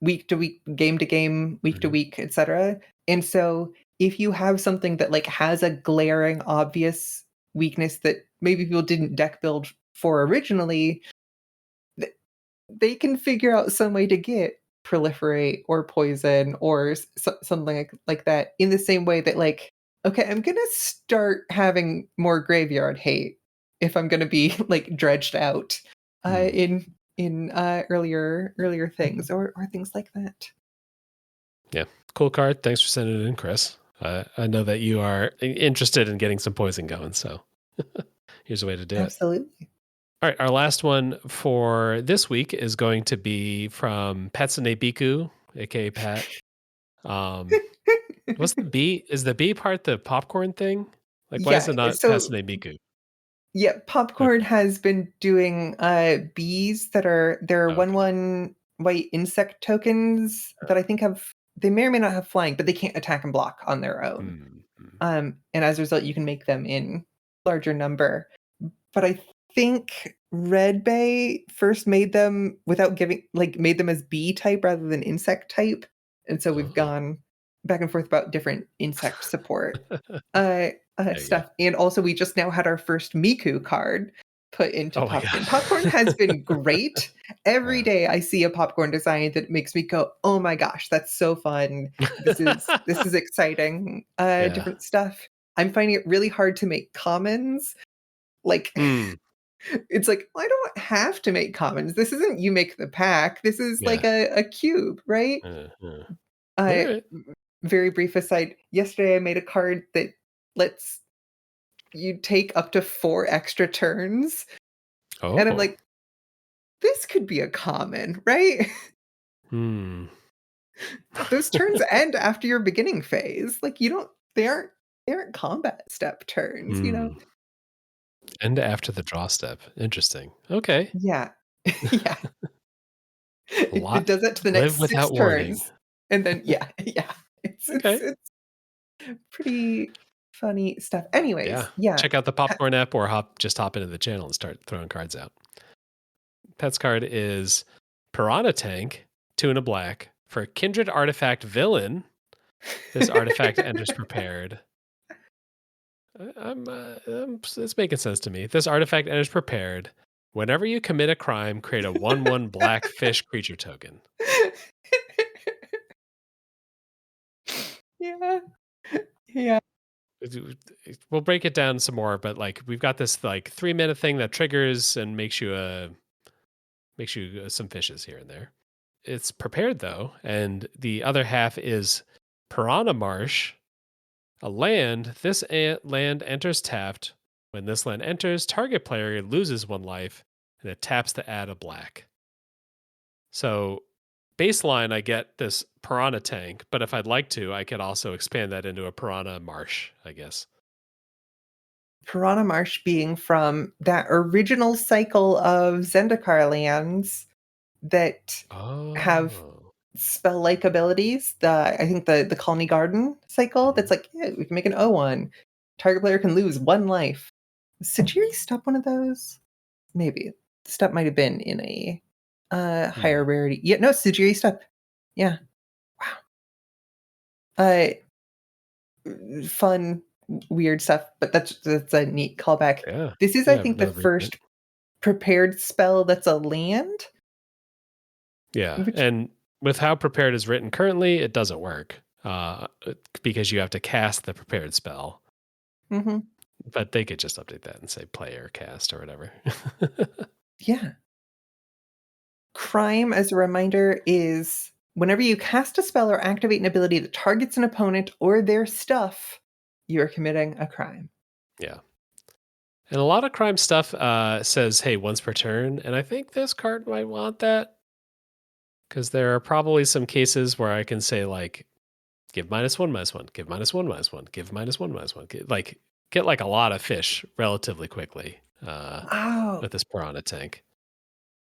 S2: week to week, game to game, week to
S1: Mhm.
S2: week, etcetera, and so if you have something that, like, has a glaring, obvious weakness that maybe people didn't deck build for originally, th they can figure out some way to get proliferate or poison or something like that in the same way that, like, okay, I'm gonna start having more graveyard hate if I'm gonna be like dredged out
S1: Mm.
S2: in earlier things or things like that.
S1: Yeah. Cool card. Thanks for sending it in, Chris. I know that you are interested in getting some poison going, so here's a way to do it.
S2: Absolutely.
S1: All right, our last one for this week is going to be from Patsune Biku, aka Pat. Um, what's the B? Is the B part the popcorn thing? Like, why is
S2: Yeah,
S1: it not
S2: so
S1: Patsune Biku?
S2: yeah, Popcorn
S1: Okay.
S2: has been doing, bees that are they're
S1: Okay.
S2: 1/1 white insect tokens that I think they may or may not have flying, but they can't attack and block on their own.
S1: Mm, mm.
S2: And as a result, you can make them in larger number. But I think Red Bay first made them without made them as bee type rather than insect type, and so we've
S1: Oh.
S2: gone back and forth about different insect support
S1: There you go.
S2: stuff. And also, we just now had our first Miku card put into
S1: Oh my
S2: Popcorn. Popcorn
S1: god.
S2: has been great. Every
S1: Yeah.
S2: day I see a Popcorn design that makes me go, "Oh my gosh, that's so fun. This is exciting."
S1: Yeah.
S2: Different stuff. I'm finding it really hard to make commons. Like,
S1: Mm.
S2: it's like, "Well, I don't have to make commons. This isn't you make the pack. This is like
S1: Yeah.
S2: a cube, right?"
S1: All
S2: Uh,
S1: right.
S2: Very brief aside, yesterday I made a card that lets you take up to 4 extra turns, and I'm
S1: Oh.
S2: like, "This could be a common, right?"
S1: Hmm.
S2: Those turns end after your beginning phase, like, you don't they aren't combat step turns, you know?
S1: Hmm. And after the draw step. Interesting. Okay.
S2: Yeah. Yeah.
S1: A
S2: It
S1: lot.
S2: does that to the
S1: Live
S2: next 6
S1: without warning.
S2: turns, and then yeah, yeah.
S1: Okay.
S2: It's pretty funny stuff.
S1: Yeah.
S2: Anyways, yeah.
S1: Check out the popcorn app or hop into the channel and start throwing cards out. Pet's card is Piranha Tank, 2 and a black. For Kindred Artifact Villain, this artifact enters prepared. It's making sense to me. This artifact enters prepared. Whenever you commit a crime, create a 1/1 black fish creature token.
S2: Yeah. Yeah.
S1: We'll break it down some more, but like we've got this like 3-minute thing that triggers and makes you some fishes here and there. It's prepared though, and the other half is Piranha Marsh, a land. This land enters tapped. When this land enters, target player loses 1 life, and it taps to add a black. So baseline, I get this Piranha Tank, but if I'd like to, I could also expand that into a Piranha Marsh, I guess.
S2: Piranha Marsh being from that original cycle of Zendikar lands that have
S1: Oh.
S2: spell-like abilities. I think the Colony Garden cycle
S1: Mhm.
S2: that's like, "Yeah, we can make an O1. Target player can lose 1 life." Is Sajiri Step one of those? Maybe. Step might have been in a, higher
S1: Hmm.
S2: rarity. Yeah, no, Sajiri Step. Yeah. Wow. Uh, Fun, weird stuff, but that's a neat callback.
S1: Yeah.
S2: This is, I
S1: Yeah.
S2: think, the
S1: Another reprint.
S2: first prepared spell that's a land,
S1: Yeah.
S2: which
S1: And with how prepared is written currently, it doesn't work because you have to cast the prepared spell.
S2: mhm,
S1: But they could just update that and say play or cast or whatever.
S2: yeah. Crime, as a reminder, is whenever you cast a spell or activate an ability that targets an opponent or their stuff, you're committing a crime.
S1: Yeah. And a lot of crime stuff says, hey, once per turn. And I think this card might want that because there are probably some cases where I can say, like, give -1/-1, give -1/-1, give -1/-1. Get like a lot of fish relatively quickly
S2: Oh,
S1: with this piranha tank.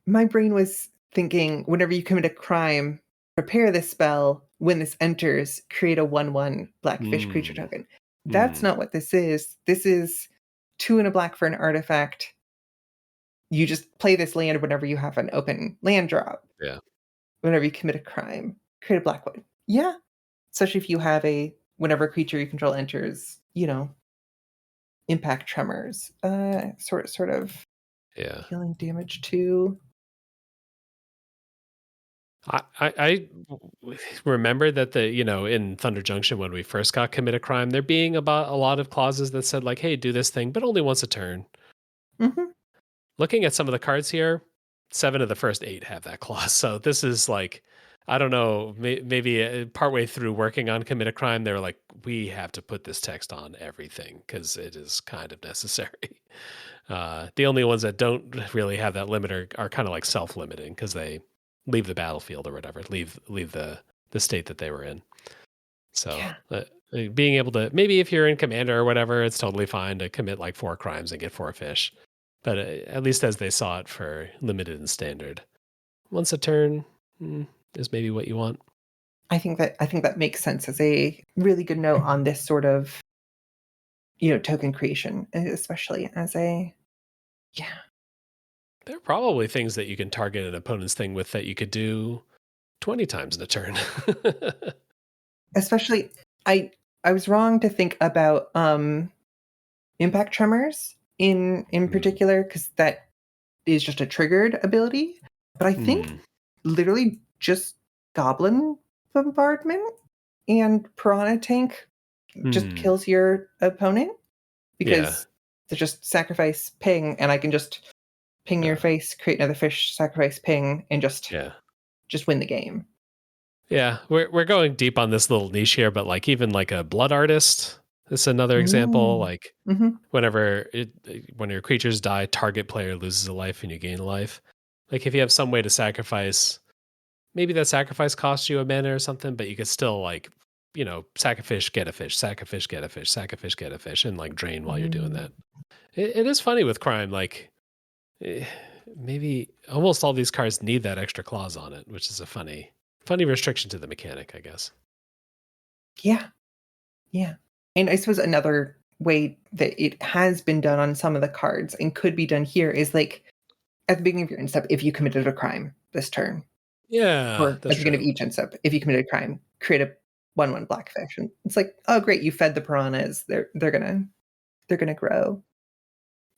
S2: my brain was thinking whenever you commit a crime, prepare this spell. When this enters, create a 1/1 blackfish creature
S1: Mm,
S2: token. That's
S1: mm,
S2: not what this is. This is 2 and a black for an artifact. You just play this land whenever you have an open land drop.
S1: yeah,
S2: Whenever you commit a crime, create a black one. Yeah, especially if you have a whenever a creature you control enters, impact tremors, sort of
S1: yeah.
S2: healing damage to.
S1: I remember that in Thunder Junction when we first got commit a crime, there being about a lot of clauses that said like, "Hey, do this thing, but only once a turn."
S2: Mhm.
S1: Looking at some of the cards here, 7 of the first 8 have that clause. So this is like, I don't know, maybe partway through working on commit a crime, they were like, we have to put this text on everything because it is kind of necessary. The only ones that don't really have that limit are kind of like self-limiting because they leave the battlefield or whatever, leave the state that they were in. So
S2: Yeah.
S1: being able to maybe if you're in commander or whatever, it's totally fine to commit like 4 crimes and get 4 fish. But at least as they saw it for limited and standard, once a turn is maybe what you want.
S2: I think that makes sense as a really good note on this sort of, token creation, especially as a yeah.
S1: There are probably things that you can target an opponent's thing with that you could do 20 times in a turn.
S2: Especially I was wrong to think about, impact tremors in
S1: Hmm.
S2: particular because that is just a triggered ability, but I think
S1: Hmm.
S2: literally just goblin bombardment and piranha tank just
S1: Hmm.
S2: kills your opponent
S1: Yeah.
S2: because they just sacrifice ping and I can just ping your
S1: Yeah.
S2: face, create another fish, sacrifice ping, and just
S1: Yeah.
S2: just win the game.
S1: Yeah. We're going deep on this little niche here, but like even like a blood artist is another example.
S2: Mm.
S1: Like
S2: Mhm.
S1: when your creatures die, target player loses a life and you gain a life. Like if you have some way to sacrifice, maybe that sacrifice costs you a mana or something, but you could still like, sack a fish, get a fish, sack a fish, get a fish, sack a fish, get a fish, and like drain while you're doing
S2: Mm.
S1: that. It is funny with crime, like eh, maybe almost all these cards need that extra clause on it, which is a funny restriction to the mechanic, I guess.
S2: Yeah, yeah. And I suppose another way that it has been done on some of the cards and could be done here is, like, at the beginning of your end step, if you committed a crime this turn,
S1: Yeah,
S2: or
S1: that's
S2: at the beginning
S1: true.
S2: of each end step, if you committed a crime, create a 1/1 blackfish, and it's like, "Oh, great, you fed the piranhas, they're gonna grow."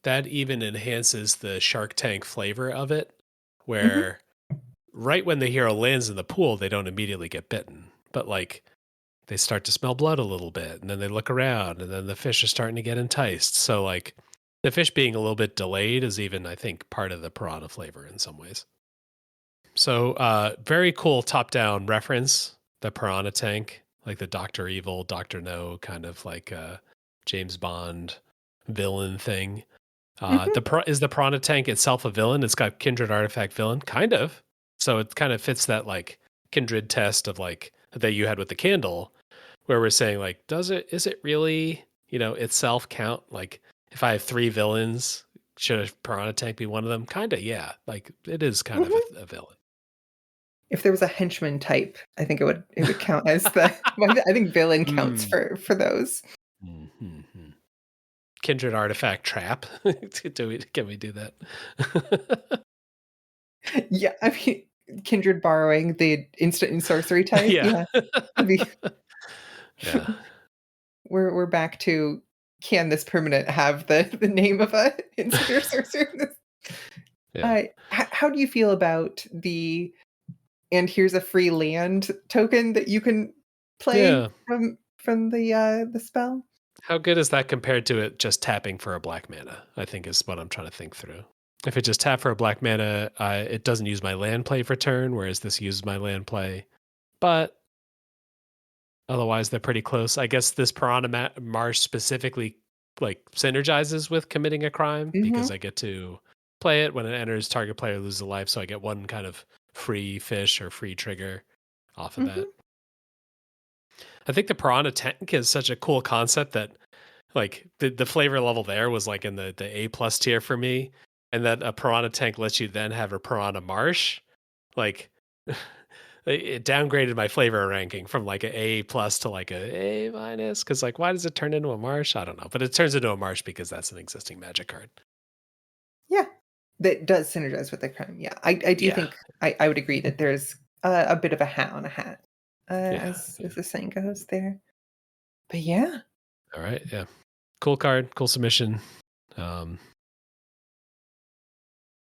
S1: That even enhances the Shark Tank flavor of it,
S2: Mhm,
S1: where right when the hero lands in the pool, they don't immediately get bitten. But like they start to smell blood a little bit, and then they look around, and then the fish are starting to get enticed. So like the fish being a little bit delayed is even, I think, part of the piranha flavor in some ways. So very cool top-down reference, the piranha tank, like the Doctor Evil, Doctor No kind of like James Bond villain thing.
S2: mhm,
S1: Is the Piranha Tank itself a villain? It's got Kindred Artifact villain, kind of. So it kind of fits that like Kindred test of like that you had with the candle, where we're saying like, is it really itself count? Like if I have 3 villains, should a Piranha Tank be one of them? Kind of, yeah. Like it is kind of
S2: mhm.
S1: a villain.
S2: If there was a henchman type, I think it would count as the well, I think villain counts
S1: Hmm.
S2: for those.
S1: Mm-hmm. Kindred Artifact trap. Can we do that?
S2: Yeah, I mean, kindred borrowing the instant and sorcery type,
S1: Yeah.
S2: yeah. That'd be
S1: Yeah.
S2: we're back to can this permanent have the name of a instant or sorcery?
S1: Yeah.
S2: How do you feel about the "and here's a free land" token that you can play
S1: Yeah.
S2: from the spell?
S1: How good is that compared to it just tapping for a black mana? I think is what I'm trying to think through. If it just tap for a black mana, it doesn't use my land play for turn, whereas this uses my land play. But otherwise, they're pretty close. I guess this Marsh specifically like synergizes with committing a crime because
S2: Mhm,
S1: I get to play it when it enters. Target player loses a life, so I get one kind of free fish or free trigger off of that.
S2: mhm.
S1: I think the piranha tank is such a cool concept that like the flavor level there was like in the A plus tier for me, and that a piranha tank lets you then have a piranha marsh. Like it downgraded my flavor ranking from like a A plus to like a minus because like why does it turn into a marsh? I don't know, but it turns into a marsh because that's an existing magic card.
S2: Yeah, that does synergize with the crime. Yeah, I do
S1: Yeah,
S2: think I would agree that there's a bit of a hat on a hat,
S1: yeah, yeah.
S2: as the saying goes there. But yeah,
S1: All right, yeah, cool card, cool submission. Um,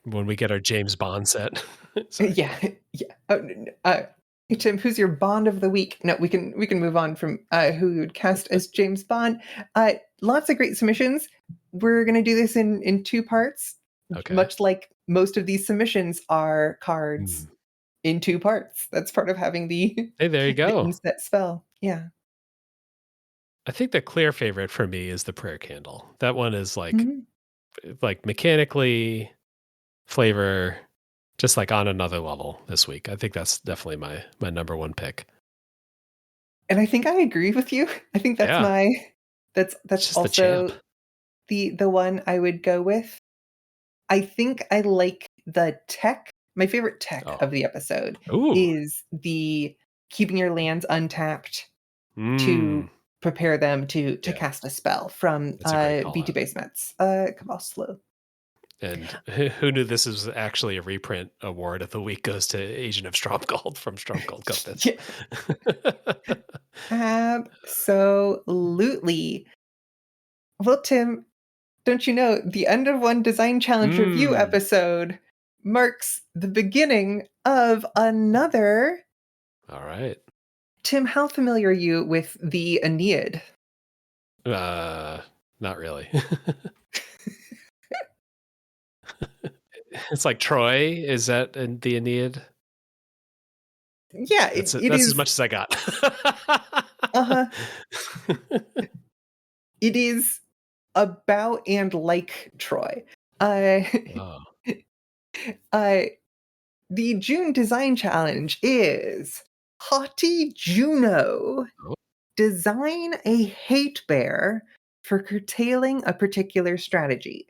S1: when we get our James Bond set, sorry.
S2: yeah, yeah. Oh, hey, Tim, who's your Bond of the week? No, we can move on from who you would cast as James Bond. Lots of great submissions. We're gonna do this in two parts,
S1: Okay.
S2: much like most of these submissions are cards
S1: Hmm.
S2: in two parts. That's part of having the
S1: Hey, there you
S2: the
S1: go.
S2: inset spell. Yeah.
S1: I think the clear favorite for me is the prayer candle. That one is
S2: Mhm.
S1: like mechanically flavor, just like on another level this week. I think that's definitely my number one pick.
S2: And I think I agree with you. I think that's
S1: Yeah,
S2: my
S1: it's
S2: that's
S1: just the champ.
S2: also the one I would go with. I think I like the tech. My favorite tech
S1: Oh,
S2: of the episode
S1: ooh,
S2: is the keeping your lands untapped to
S1: mm,
S2: prepare them to
S1: yeah,
S2: cast a spell from
S1: that's a great call
S2: B2
S1: out.
S2: basements. Cabal Slow.
S1: And who knew this was actually a reprint award of the week goes to Agent of Stromgold from Stromgold Compass.
S2: Yeah, absolutely. Well, Tim, don't you know the end of one design challenge review
S1: mm,
S2: episode marks the beginning of another?
S1: all right.
S2: Tim, how familiar are you with the Aeneid?
S1: Uh, not really. It's like Troy. Is that in the Aeneid?
S2: Yeah,
S1: That's it.
S2: it
S1: That's as
S2: is.
S1: much as I got.
S2: Uh-huh. It is about and like Troy. Uh,
S1: Oh,
S2: uh, the June Design Challenge is Haughty Juno.
S1: oh,
S2: Design a hate bear for curtailing a particular strategy,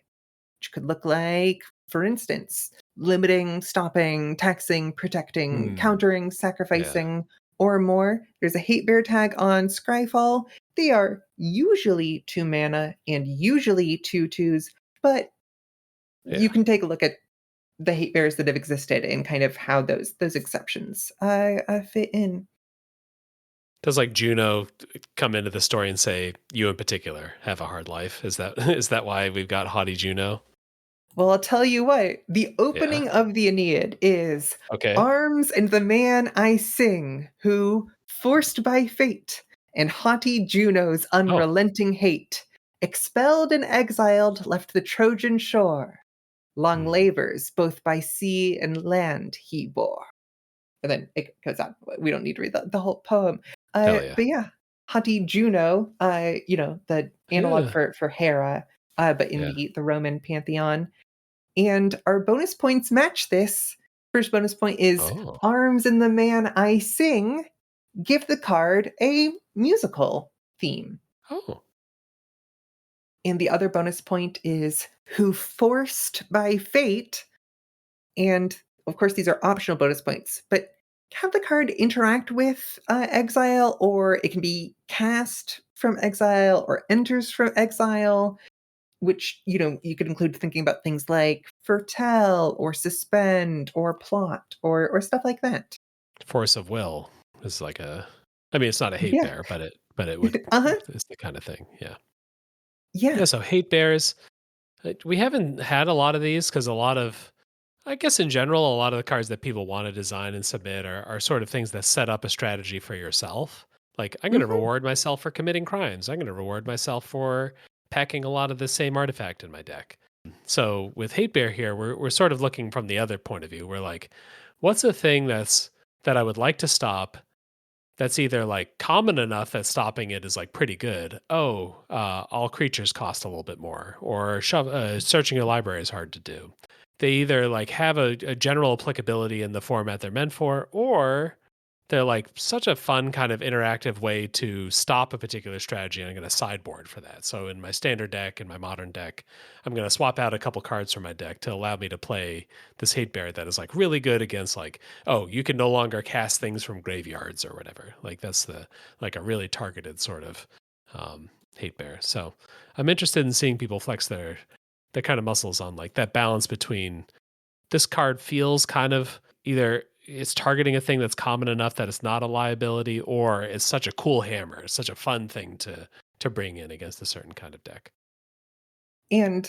S2: which could look like, for instance, limiting, stopping, taxing, protecting,
S1: hmm,
S2: countering,
S1: yeah,
S2: sacrificing, or more. There's a hate bear tag on Scryfall. They are usually 2 mana and usually 2/2s, but you
S1: yeah.
S2: can take a look at the hate bears that have existed and kind of how those exceptions fit in.
S1: Does like Juno come into the story and say, "You in particular have a hard life"? Is that is that why we've got Haughty Juno?
S2: Well, I'll tell you what, the
S1: Yeah.
S2: opening of the Aeneid is
S1: Okay.
S2: Arms and the man I sing, who, forced by fate and haughty Juno's
S1: Oh.
S2: unrelenting hate, expelled and exiled, left the Trojan shore. Long
S1: Hmm.
S2: labors, both by sea and land, he bore. And then it goes on. We don't need to read the whole poem.
S1: Hell yeah.
S2: But yeah, haughty Juno, the analog
S1: Yeah.
S2: for Hera, but in
S1: Yeah.
S2: the Roman pantheon, and our bonus points match this. First bonus point is
S1: Oh.
S2: Arms in the Man I Sing. Give the card a musical theme.
S1: Oh.
S2: And the other bonus point is Who Forced by Fate. And of course, these are optional bonus points, but have the card interact with exile, or it can be cast from exile or enters from exile, which you could include thinking about things like foretell or suspend or plot or stuff like that.
S1: Force of will is like a. I mean, it's not a hate
S2: Yeah.
S1: bear, but it would.
S2: Uh-huh.
S1: It's the kind of thing. Yeah.
S2: Yeah.
S1: Yeah. So hate bears. We haven't had a lot of these because a lot of, I guess in general, a lot of the cards that people want to design and submit are sort of things that set up a strategy for yourself. Like, I'm going to
S2: Mhm.
S1: reward myself for committing crimes. I'm going to reward myself for packing a lot of the same artifact in my deck. So with Hate Bear here, we're sort of looking from the other point of view. We're like, what's a thing that I would like to stop that's either like common enough that stopping it is like pretty good. Oh, all creatures cost a little bit more, or searching your library is hard to do. They either like have a general applicability in the format they're meant for, or they're like such a fun kind of interactive way to stop a particular strategy, and I'm going to sideboard for that. So in my standard deck and my modern deck, I'm going to swap out a couple cards from my deck to allow me to play this hate bear that is like really good against like, oh, you can no longer cast things from graveyards or whatever. Like that's the like a really targeted sort of hate bear. So I'm interested in seeing people flex their kind of muscles on like that balance between this card feels kind of either it's targeting a thing that's common enough that it's not a liability, or it's such a cool hammer. It's such a fun thing to bring in against a certain kind of deck.
S2: And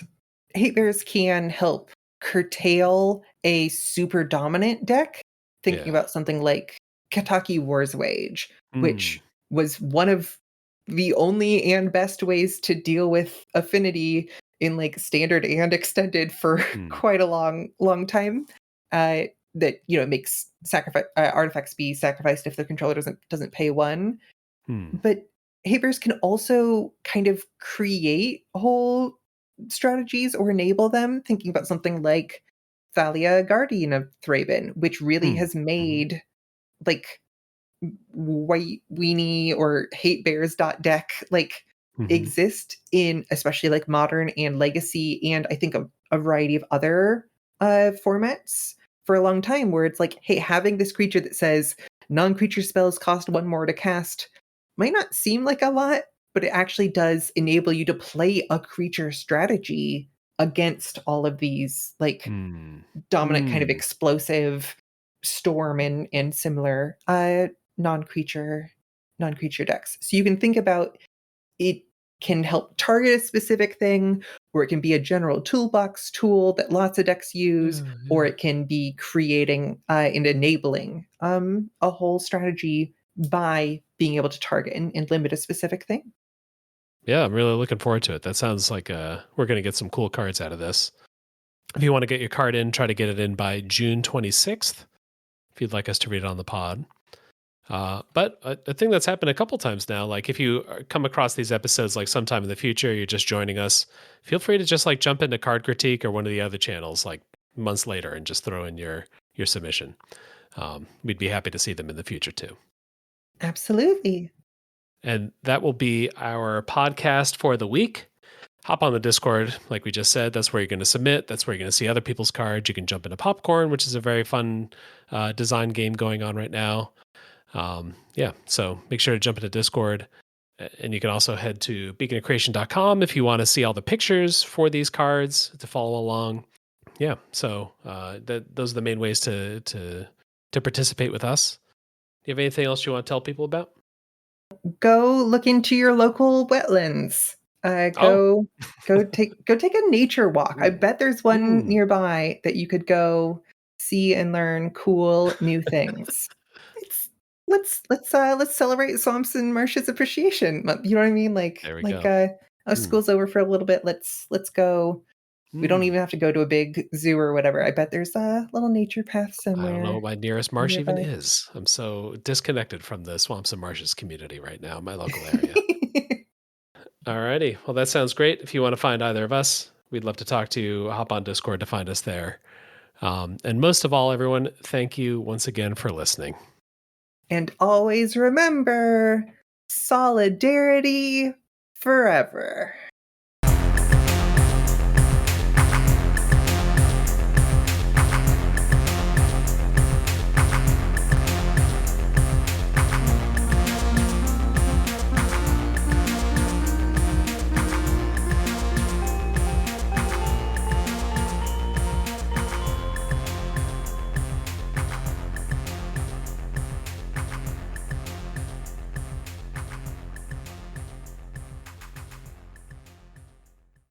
S2: hate bears can help curtail a super dominant deck. Thinking
S1: Yeah.
S2: about something like Kataki War's Wage,
S1: Mm,
S2: which was one of the only and best ways to deal with affinity in like standard and extended for
S1: mm,
S2: quite a long time. That makes sacrifice artifacts be sacrificed if the controller doesn't pay one.
S1: mm,
S2: But hate bears can also kind of create whole strategies or enable them. Thinking about something like Thalia, Guardian of Thraben, which really
S1: mm,
S2: has
S1: mhm,
S2: made like white weenie or hate bears dot deck like
S1: mhm,
S2: exist in especially like modern and legacy, and I think a variety of other formats for a long time, where it's like, hey, having this creature that says non-creature spells cost one more to cast might not seem like a lot, but it actually does enable you to play a creature strategy against all of these like
S1: mm,
S2: dominant kind of
S1: mm.
S2: explosive storm and similar non-creature non-creature decks. So you can think about it can help target a specific thing, or it can be a general toolbox tool that lots of decks use,
S1: Yeah,
S2: or
S1: yeah.
S2: it can be creating and enabling a whole strategy by being able to target and limit a specific thing.
S1: Yeah, I'm really looking forward to it. That sounds like we're going to get some cool cards out of this. If you want to get your card in, try to get it in by June 26th. If you'd like us to read it on the pod. But a thing that's happened a couple times now, like if you come across these episodes like sometime in the future, you're just joining us, feel free to just like jump into Card Critique or one of the other channels like months later and just throw in your submission. We'd be happy to see them in the future too.
S2: Absolutely.
S1: And that will be our podcast for the week. Hop on the Discord, like we just said. That's where you're going to submit. That's where you're going to see other people's cards. You can jump into Popcorn, which is a very fun design game going on right now. Yeah, so make sure to jump into Discord. And you can also head to beaconofcreation.com if you want to see all the pictures for these cards to follow along. Yeah, so those are the main ways to participate with us. Do you have anything else you want to tell people about?
S2: Go look into your local wetlands.
S1: Oh,
S2: Go take a nature walk. I
S1: ooh,
S2: bet there's one
S1: mm,
S2: nearby that you could go see and learn cool new things. It's let's celebrate Swamps and Marshes Appreciation Month. You know what I mean?
S1: there we go. Mm,
S2: School's over for a little bit. Let's go. We don't
S1: mm.
S2: even have to go to a big zoo or whatever. I bet there's a little nature path
S1: I don't know
S2: somewhere
S1: what my nearest marsh even
S2: nearby.
S1: is. I'm so disconnected from the swamps and marshes community right now in my local area. Alrighty. Well, that sounds great. If you want to find either of us, we'd love to talk to you. Hop on Discord to find us there. And most of all, everyone, thank you once again for listening.
S2: And always remember, solidarity forever.